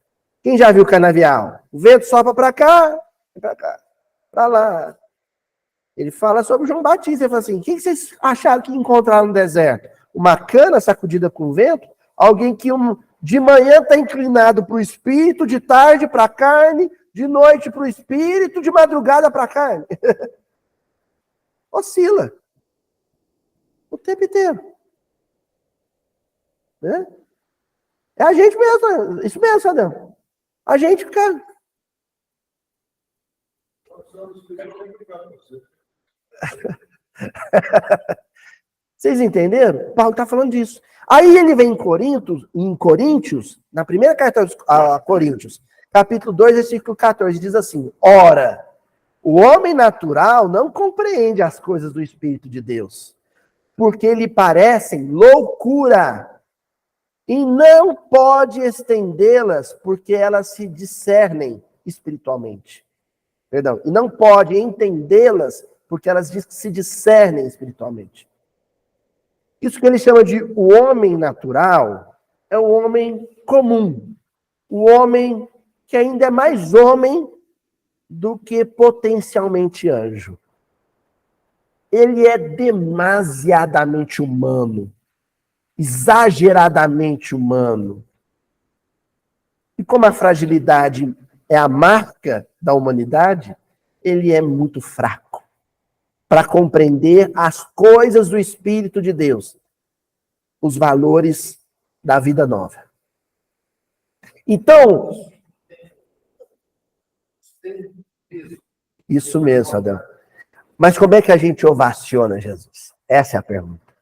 Speaker 1: Quem já viu canavial? O vento sopra para cá, para lá. Ele fala sobre João Batista. Ele fala assim: o que vocês acharam que encontraram no deserto? Uma cana sacudida com o vento? Alguém que de manhã está inclinado para o espírito, de tarde para a carne, de noite para o espírito, de madrugada para a carne. Oscila. O tempo inteiro. Né? É a gente mesmo. Isso mesmo, Sadão. A gente fica... Vocês entenderam? Paulo está falando disso. Aí ele vem em Coríntios, na primeira carta a Coríntios, capítulo 2, versículo 14, diz assim: ora, o homem natural não compreende as coisas do Espírito de Deus, porque lhe parecem loucura, e não pode estendê-las, porque elas se discernem espiritualmente. Perdão, e não pode entendê-las, porque elas se discernem espiritualmente. Isso que ele chama de o homem natural é o homem comum. O homem que ainda é mais homem do que potencialmente anjo. Ele é demasiadamente humano. Exageradamente humano. E como a fragilidade é a marca da humanidade, ele é muito fraco para compreender as coisas do Espírito de Deus, os valores da vida nova. Então, isso mesmo, Adão. Mas como é que a gente ovaciona Jesus? Essa é a pergunta.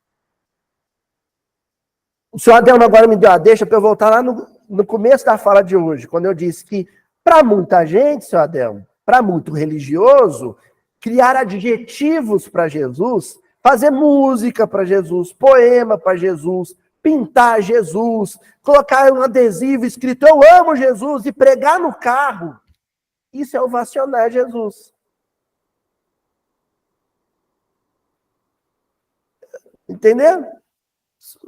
Speaker 1: O senhor Adelmo agora me deu a deixa para eu voltar lá no começo da fala de hoje, quando eu disse que, para muita gente, senhor Adelmo, para muito religioso, criar adjetivos para Jesus, fazer música para Jesus, poema para Jesus, pintar Jesus, colocar um adesivo escrito "Eu amo Jesus" e pregar no carro, isso é ovacionar Jesus. Entendeu?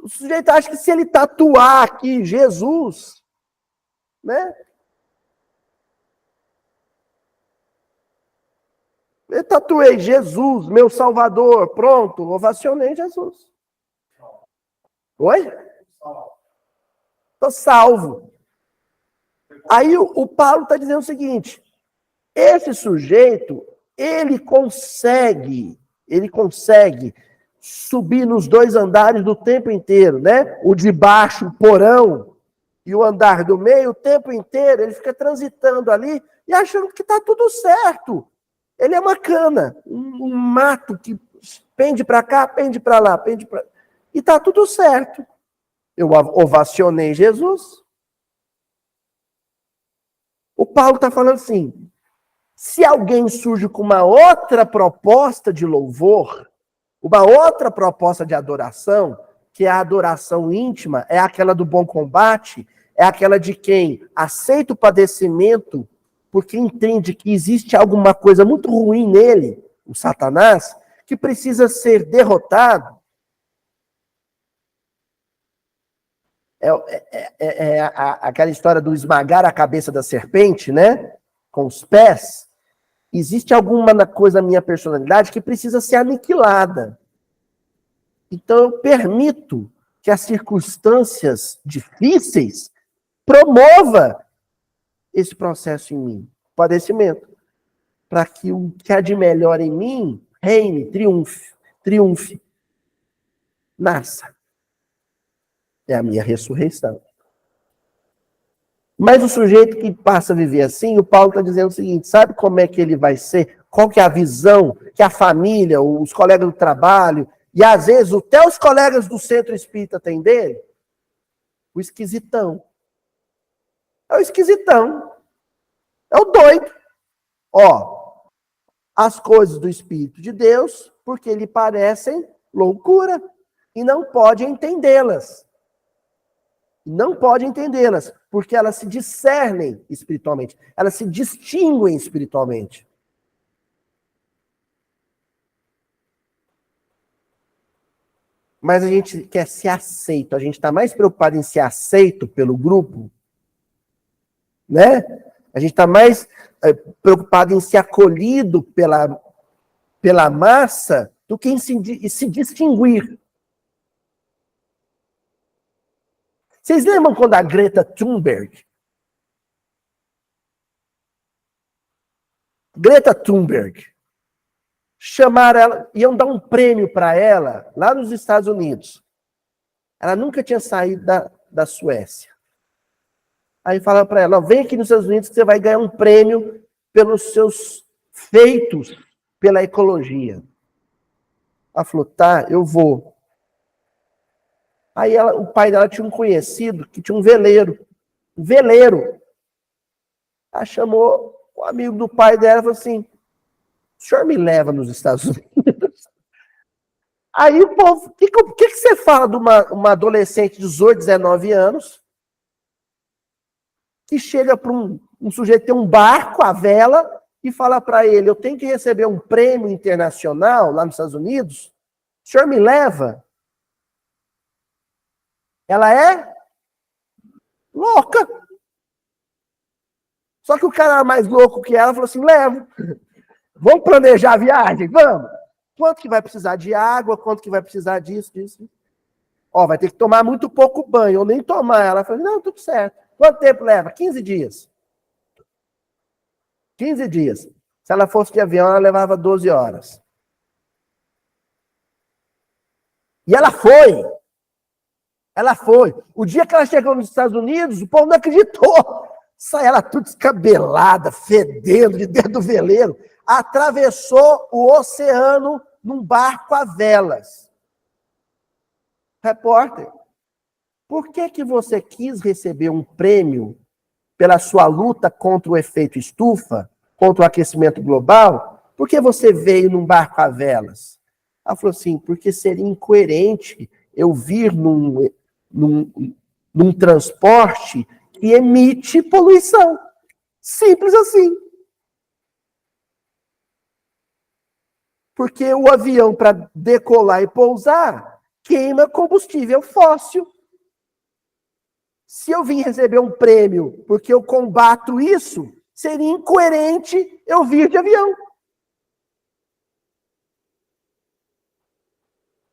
Speaker 1: O sujeito acha que se ele tatuar aqui Jesus, né? Eu tatuei Jesus, meu Salvador, pronto, ovacionei Jesus. Oi? Estou salvo. Aí o Paulo está dizendo o seguinte: esse sujeito, ele consegue subir nos 2 andares do tempo inteiro, né? O de baixo, o porão, e o andar do meio, o tempo inteiro, ele fica transitando ali e achando que está tudo certo. Ele é uma cana, um mato que pende para cá, pende para lá, pende para... E está tudo certo. Eu ovacionei Jesus. O Paulo está falando assim, se alguém surge com uma outra proposta de louvor, uma outra proposta de adoração, que é a adoração íntima, é aquela do bom combate, é aquela de quem aceita o padecimento porque entende que existe alguma coisa muito ruim nele, o Satanás, que precisa ser derrotado. Aquela história do esmagar a cabeça da serpente, né? Com os pés. Existe alguma coisa na minha personalidade que precisa ser aniquilada. Então eu permito que as circunstâncias difíceis promova esse processo em mim, padecimento, para que o que há de melhor em mim reine, triunfe, nasça. É a minha ressurreição. Mas o sujeito que passa a viver assim, o Paulo está dizendo o seguinte, sabe como é que ele vai ser? Qual que é a visão que a família, os colegas do trabalho, e às vezes até os colegas do centro espírita têm dele? O esquisitão. É o esquisitão. É o doido. Ó, as coisas do Espírito de Deus, porque lhe parecem loucura, e não pode entendê-las. Não pode entendê-las, porque elas se discernem espiritualmente, elas se distinguem espiritualmente. Mas a gente quer ser aceito, a gente está mais preocupado em ser aceito pelo grupo, né? A gente está mais preocupado em ser acolhido pela massa do que em se distinguir. Vocês lembram quando a Greta Thunberg chamaram ela, iam dar um prêmio para ela lá nos Estados Unidos. Ela nunca tinha saído da Suécia. Aí falaram para ela, vem aqui nos Estados Unidos que você vai ganhar um prêmio pelos seus feitos pela ecologia. Ela falou, tá, eu vou. Aí o pai dela tinha um conhecido que tinha um veleiro. Um veleiro. Ela chamou o amigo do pai dela e falou assim, o senhor me leva nos Estados Unidos? Aí o povo, o que você fala de uma adolescente de 18, 19 anos que chega para um sujeito que tem um barco, a vela, e fala para ele, eu tenho que receber um prêmio internacional lá nos Estados Unidos, o senhor me leva? Ela é louca. Só que o cara mais louco que ela falou assim, levo. Vamos planejar a viagem? Vamos. Quanto que vai precisar de água? Quanto que vai precisar disso? Ó, vai ter que tomar muito pouco banho, ou nem tomar. Ela falou, não, tudo certo. Quanto tempo leva? 15 dias. 15 dias. Se ela fosse de avião, ela levava 12 horas. E ela foi. Ela foi. O dia que ela chegou nos Estados Unidos, o povo não acreditou. Sai ela tudo descabelada, fedendo de dentro do veleiro. Atravessou o oceano num barco a velas. Repórter, por que você quis receber um prêmio pela sua luta contra o efeito estufa, contra o aquecimento global? Por que você veio num barco a velas? Ela falou assim, porque seria incoerente eu vir num transporte que emite poluição. Simples assim. Porque o avião, para decolar e pousar, queima combustível fóssil. Se eu vim receber um prêmio porque eu combato isso, seria incoerente eu vir de avião.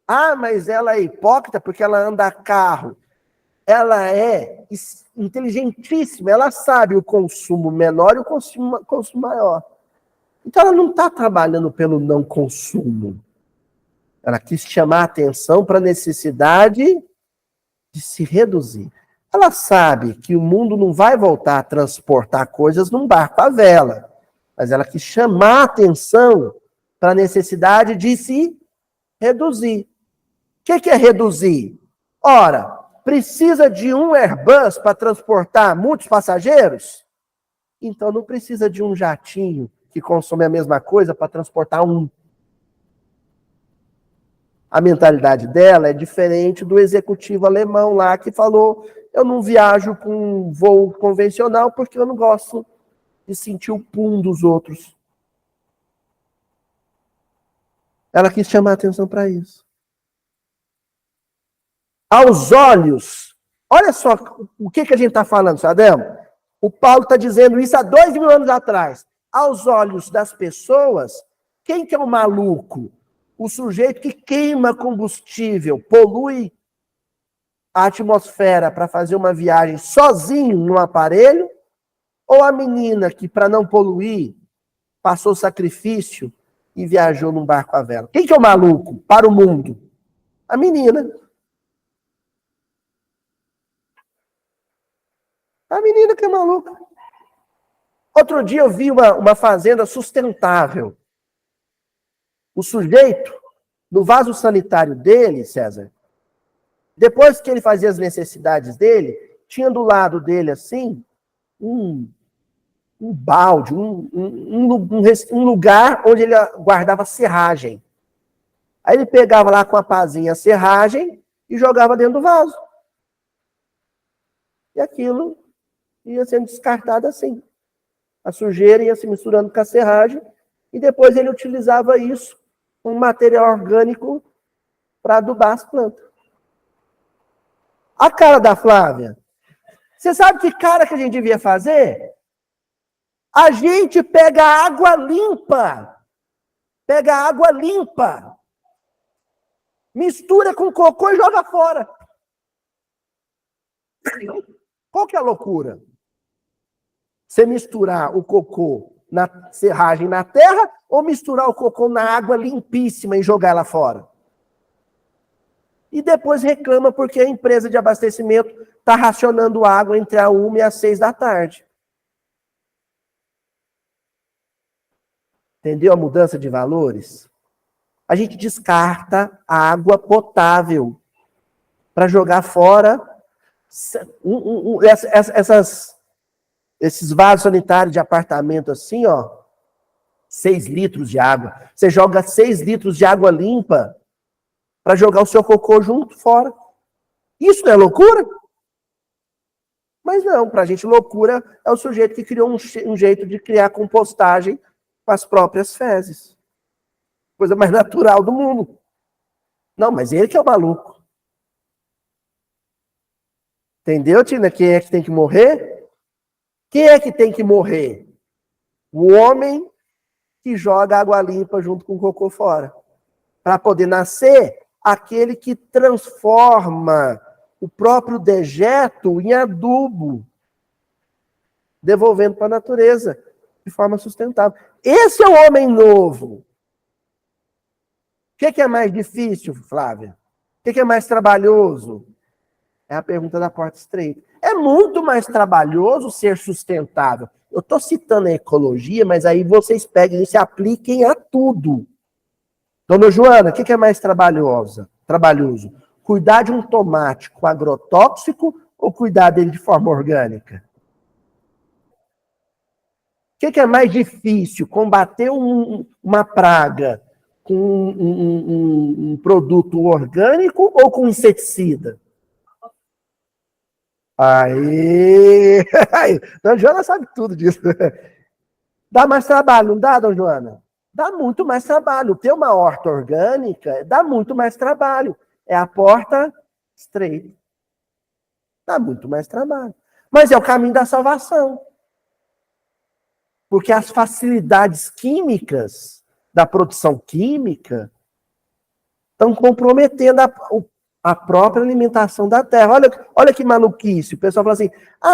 Speaker 1: Ah, mas ela é hipócrita porque ela anda a carro. Ela é inteligentíssima, ela sabe o consumo menor e o consumo maior. Então ela não está trabalhando pelo não consumo. Ela quis chamar a atenção para a necessidade de se reduzir. Ela sabe que o mundo não vai voltar a transportar coisas num barco à vela, mas ela quis chamar a atenção para a necessidade de se reduzir. O que é reduzir? Ora, precisa de um Airbus para transportar muitos passageiros? Então não precisa de um jatinho que consome a mesma coisa para transportar um. A mentalidade dela é diferente do executivo alemão lá que falou: eu não viajo com um voo convencional porque eu não gosto de sentir o pum dos outros. Ela quis chamar a atenção para isso. Aos olhos, olha só o que a gente está falando, Sademo. O Paulo está dizendo isso há 2000 anos atrás. Aos olhos das pessoas, quem que é o maluco? O sujeito que queima combustível, polui a atmosfera para fazer uma viagem sozinho no aparelho? Ou a menina que, para não poluir, passou sacrifício e viajou num barco à vela? Quem que é o maluco para o mundo? A menina. A menina que é maluca. Outro dia eu vi uma fazenda sustentável. O sujeito, no vaso sanitário dele, César, depois que ele fazia as necessidades dele, tinha do lado dele, assim, um balde, um lugar onde ele guardava serragem. Aí ele pegava lá com a pazinha a serragem e jogava dentro do vaso. E aquilo ia sendo descartado assim. A sujeira ia se misturando com a serragem e depois ele utilizava isso como material orgânico para adubar as plantas. A cara da Flávia. Você sabe que cara que a gente devia fazer? A gente pega água limpa. Pega água limpa. Mistura com cocô e joga fora. Qual que é a loucura? Você misturar o cocô na serragem na terra ou misturar o cocô na água limpíssima e jogar ela fora? E depois reclama porque a empresa de abastecimento está racionando água entre a 1 e as 6 da tarde. Entendeu a mudança de valores? A gente descarta a água potável para jogar fora esses vasos sanitários de apartamento assim, ó, 6 litros de água. Você joga 6 litros de água limpa para jogar o seu cocô junto fora. Isso não é loucura? Mas não, para a gente loucura é o sujeito que criou um jeito de criar compostagem com as próprias fezes. Coisa mais natural do mundo. Não, mas ele que é o maluco. Entendeu, Tina? Quem é que tem que morrer? Quem é que tem que morrer? O homem que joga água limpa junto com o cocô fora. Para poder nascer aquele que transforma o próprio dejeto em adubo, devolvendo para a natureza de forma sustentável. Esse é o homem novo. O que é mais difícil, Flávia? O que é mais trabalhoso? É a pergunta da porta estreita. É muito mais trabalhoso ser sustentável. Eu estou citando a ecologia, mas aí vocês peguem e se apliquem a tudo. Dona Joana, o que é mais trabalhoso? Cuidar de um tomate com agrotóxico ou cuidar dele de forma orgânica? O que é mais difícil? Combater uma praga com um produto orgânico ou com inseticida? Aí! Dona Joana sabe tudo disso. Dá mais trabalho, não dá, Dona Joana? Dá muito mais trabalho. Ter uma horta orgânica dá muito mais trabalho. É a porta estreita. Dá muito mais trabalho. Mas é o caminho da salvação. Porque as facilidades químicas da produção química estão comprometendo a própria alimentação da terra. Olha que maluquice. O pessoal fala assim,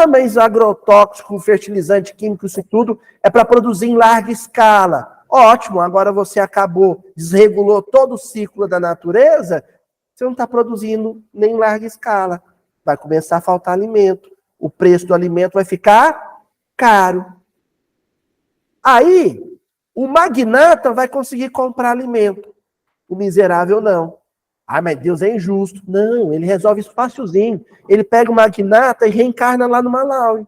Speaker 1: mas agrotóxico, fertilizante químico, isso tudo é para produzir em larga escala. Ótimo, agora você acabou, desregulou todo o ciclo da natureza, você não está produzindo nem em larga escala. Vai começar a faltar alimento. O preço do alimento vai ficar caro. Aí, o magnata vai conseguir comprar alimento. O miserável não. Ah, mas Deus é injusto. Não, ele resolve isso facilzinho. Ele pega o magnata e reencarna lá no Malawi.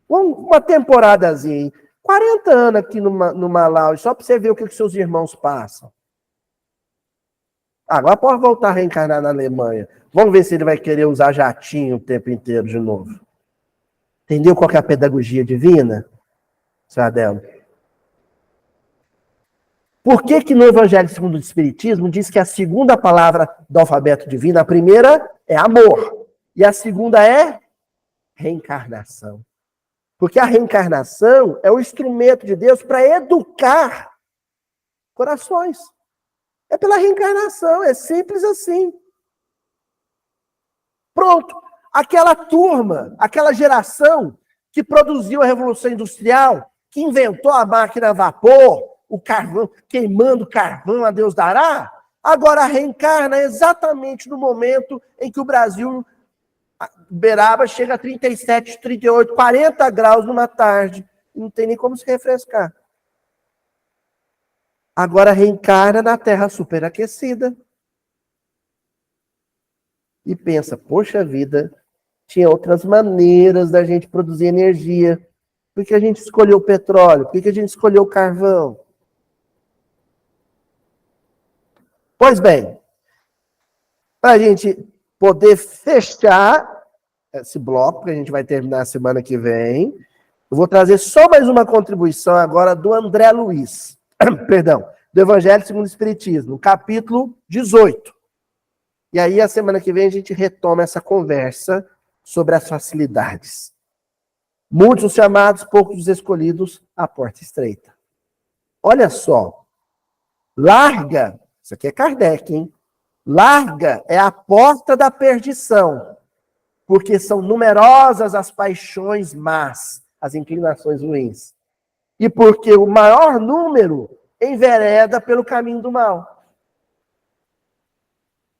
Speaker 1: Uma temporadazinha. 40 anos aqui no Malawi, só para você ver o que seus irmãos passam. Agora pode voltar a reencarnar na Alemanha. Vamos ver se ele vai querer usar jatinho o tempo inteiro de novo. Entendeu qual que é a pedagogia divina, seu Adelmo? Por que no Evangelho segundo o Espiritismo diz que a segunda palavra do alfabeto divino, a primeira é amor, e a segunda é reencarnação? Porque a reencarnação é o instrumento de Deus para educar corações. É pela reencarnação, é simples assim. Pronto. Aquela turma, aquela geração que produziu a Revolução Industrial, que inventou a máquina a vapor, o carvão, queimando carvão a Deus dará, agora reencarna exatamente no momento em que o Brasil, Uberaba, chega a 37, 38, 40 graus numa tarde. Não tem nem como se refrescar. Agora reencarna na Terra superaquecida. E pensa, poxa vida, tinha outras maneiras da gente produzir energia. Por que a gente escolheu o petróleo? Por que a gente escolheu o carvão? Pois bem, para a gente poder fechar esse bloco, que a gente vai terminar semana que vem, eu vou trazer só mais uma contribuição agora do André Luiz, perdão, do Evangelho segundo o Espiritismo, capítulo 18. E aí, a semana que vem, a gente retoma essa conversa sobre as facilidades. Muitos os chamados, poucos os escolhidos, a porta estreita. Olha só, larga, isso aqui é Kardec, hein? Larga é a porta da perdição, porque são numerosas as paixões más, as inclinações ruins. E porque o maior número envereda pelo caminho do mal.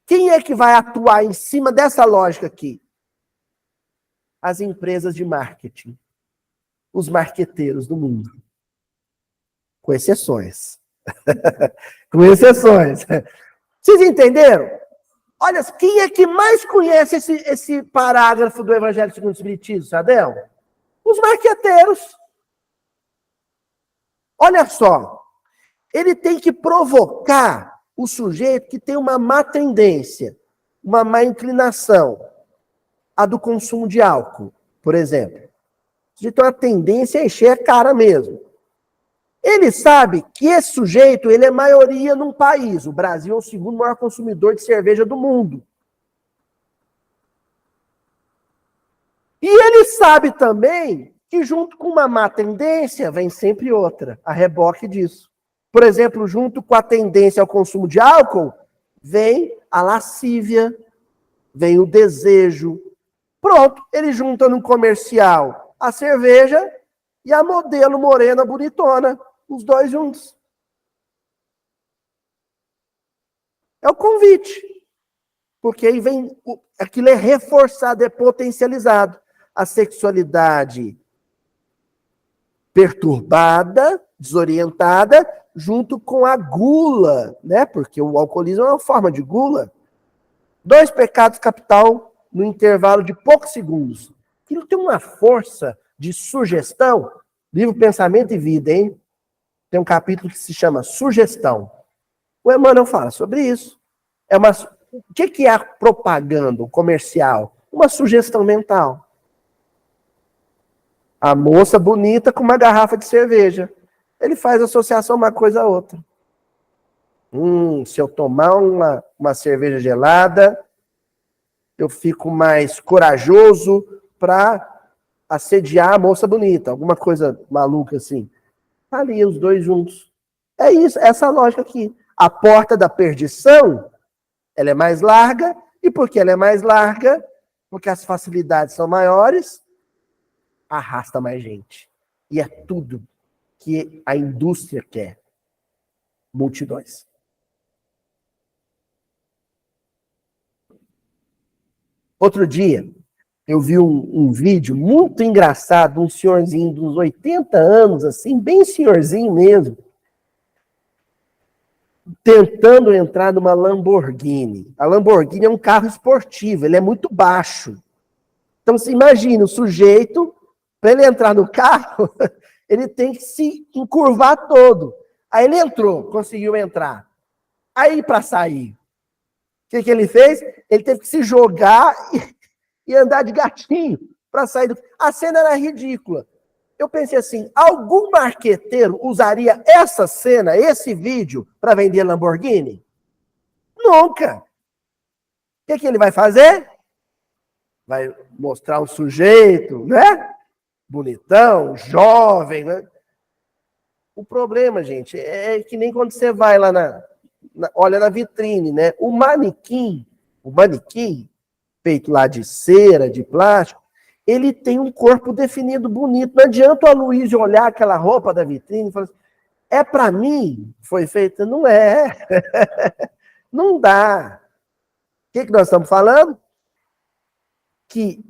Speaker 1: Quem é que vai atuar em cima dessa lógica aqui? As empresas de marketing. Os marqueteiros do mundo. Com exceções. Com exceções. Vocês entenderam? Olha, quem é que mais conhece esse parágrafo do Evangelho segundo o Espiritismo, Sadel? Os marqueteiros. Olha só. Ele tem que provocar o sujeito que tem uma má tendência, uma má inclinação, a do consumo de álcool, por exemplo. O sujeito tem uma tendência a encher a cara mesmo. Ele sabe que esse sujeito, ele é maioria num país. O Brasil é o segundo maior consumidor de cerveja do mundo. E ele sabe também que junto com uma má tendência, vem sempre outra, a reboque disso. Por exemplo, junto com a tendência ao consumo de álcool, vem a lascívia, vem o desejo. Pronto, ele junta num comercial a cerveja e a modelo morena bonitona, os dois juntos. É o convite. Porque aí vem, aquilo é reforçado, é potencializado. A sexualidade perturbada, desorientada, junto com a gula, né? Porque o alcoolismo é uma forma de gula. 2 pecados capital no intervalo de poucos segundos. Aquilo tem uma força de sugestão. Livro Pensamento e Vida, hein? Tem um capítulo que se chama Sugestão. O Emmanuel fala sobre isso. O que é a propaganda, o comercial? Uma sugestão mental. A moça bonita com uma garrafa de cerveja. Ele faz associação uma coisa a outra. Se eu tomar uma cerveja gelada, eu fico mais corajoso para assediar a moça bonita. Alguma coisa maluca assim. Tá ali os dois juntos. É isso, essa lógica aqui. A porta da perdição, ela é mais larga. E porque ela é mais larga, porque as facilidades são maiores, arrasta mais gente. E é tudo que a indústria quer. Multidões. Outro dia, eu vi um vídeo muito engraçado, um senhorzinho de uns 80 anos, assim, bem senhorzinho mesmo, tentando entrar numa Lamborghini. A Lamborghini é um carro esportivo, ele é muito baixo. Então, você imagina, o sujeito, para ele entrar no carro, ele tem que se encurvar todo. Aí ele entrou, conseguiu entrar. Aí, para sair, o que ele fez? Ele teve que se jogar e andar de gatinho para sair do... A cena era ridícula. Eu pensei assim, algum marqueteiro usaria essa cena, esse vídeo, para vender Lamborghini? Nunca. O que ele vai fazer? Vai mostrar um sujeito, né? Bonitão, jovem, né? O problema, gente, é que nem quando você vai lá olha na vitrine, né? O manequim, feito lá de cera, de plástico, ele tem um corpo definido bonito. Não adianta o Aloysio olhar aquela roupa da vitrine e falar assim, é para mim? Foi feita? Não é. Não dá. O que nós estamos falando? Que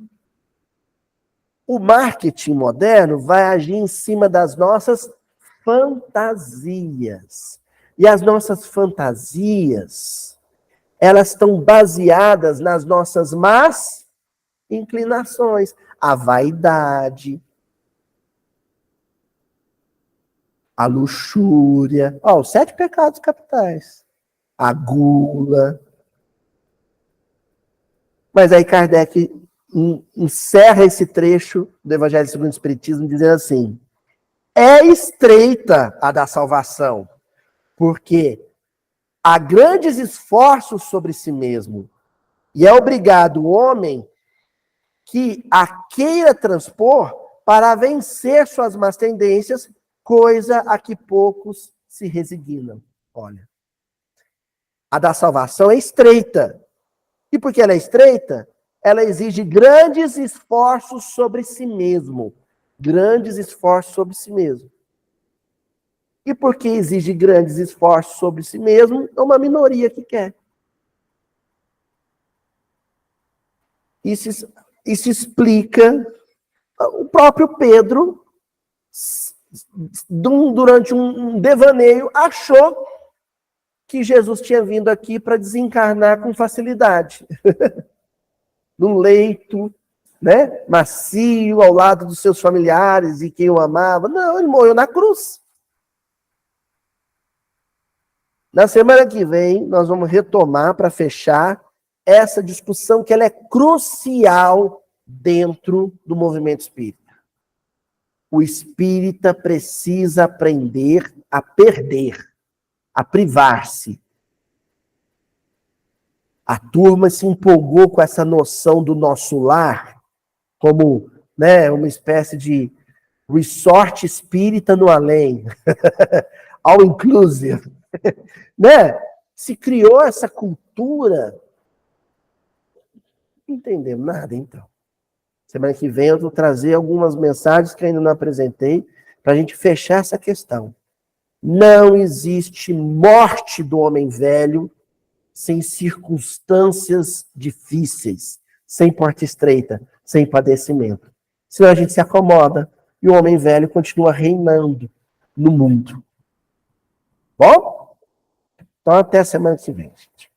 Speaker 1: o marketing moderno vai agir em cima das nossas fantasias. E as nossas fantasias, elas estão baseadas nas nossas más inclinações. A vaidade, a luxúria, os 7 pecados capitais, a gula. Mas aí Kardec encerra esse trecho do Evangelho segundo o Espiritismo dizendo assim, é estreita a da salvação, porque há grandes esforços sobre si mesmo, e é obrigado o homem que a queira transpor para vencer suas más tendências, coisa a que poucos se resignam. Olha, a da salvação é estreita. E porque ela é estreita, ela exige grandes esforços sobre si mesmo. Grandes esforços sobre si mesmo. E porque exige grandes esforços sobre si mesmo, é uma minoria que quer. Isso explica o próprio Pedro, durante um devaneio, achou que Jesus tinha vindo aqui para desencarnar com facilidade. Num leito, né, macio, ao lado dos seus familiares e quem o amava. Não, ele morreu na cruz. Na semana que vem, nós vamos retomar para fechar essa discussão que ela é crucial dentro do movimento espírita. O espírita precisa aprender a perder, a privar-se. A turma se empolgou com essa noção do nosso lar como, né, uma espécie de resort espírita no além. All inclusive. Né? Se criou essa cultura. Não entendemos nada, então. Semana que vem eu vou trazer algumas mensagens que ainda não apresentei para a gente fechar essa questão. Não existe morte do homem velho sem circunstâncias difíceis, sem porta estreita, sem padecimento. Senão a gente se acomoda e o homem velho continua reinando no mundo. Bom? Então até a semana que vem, gente.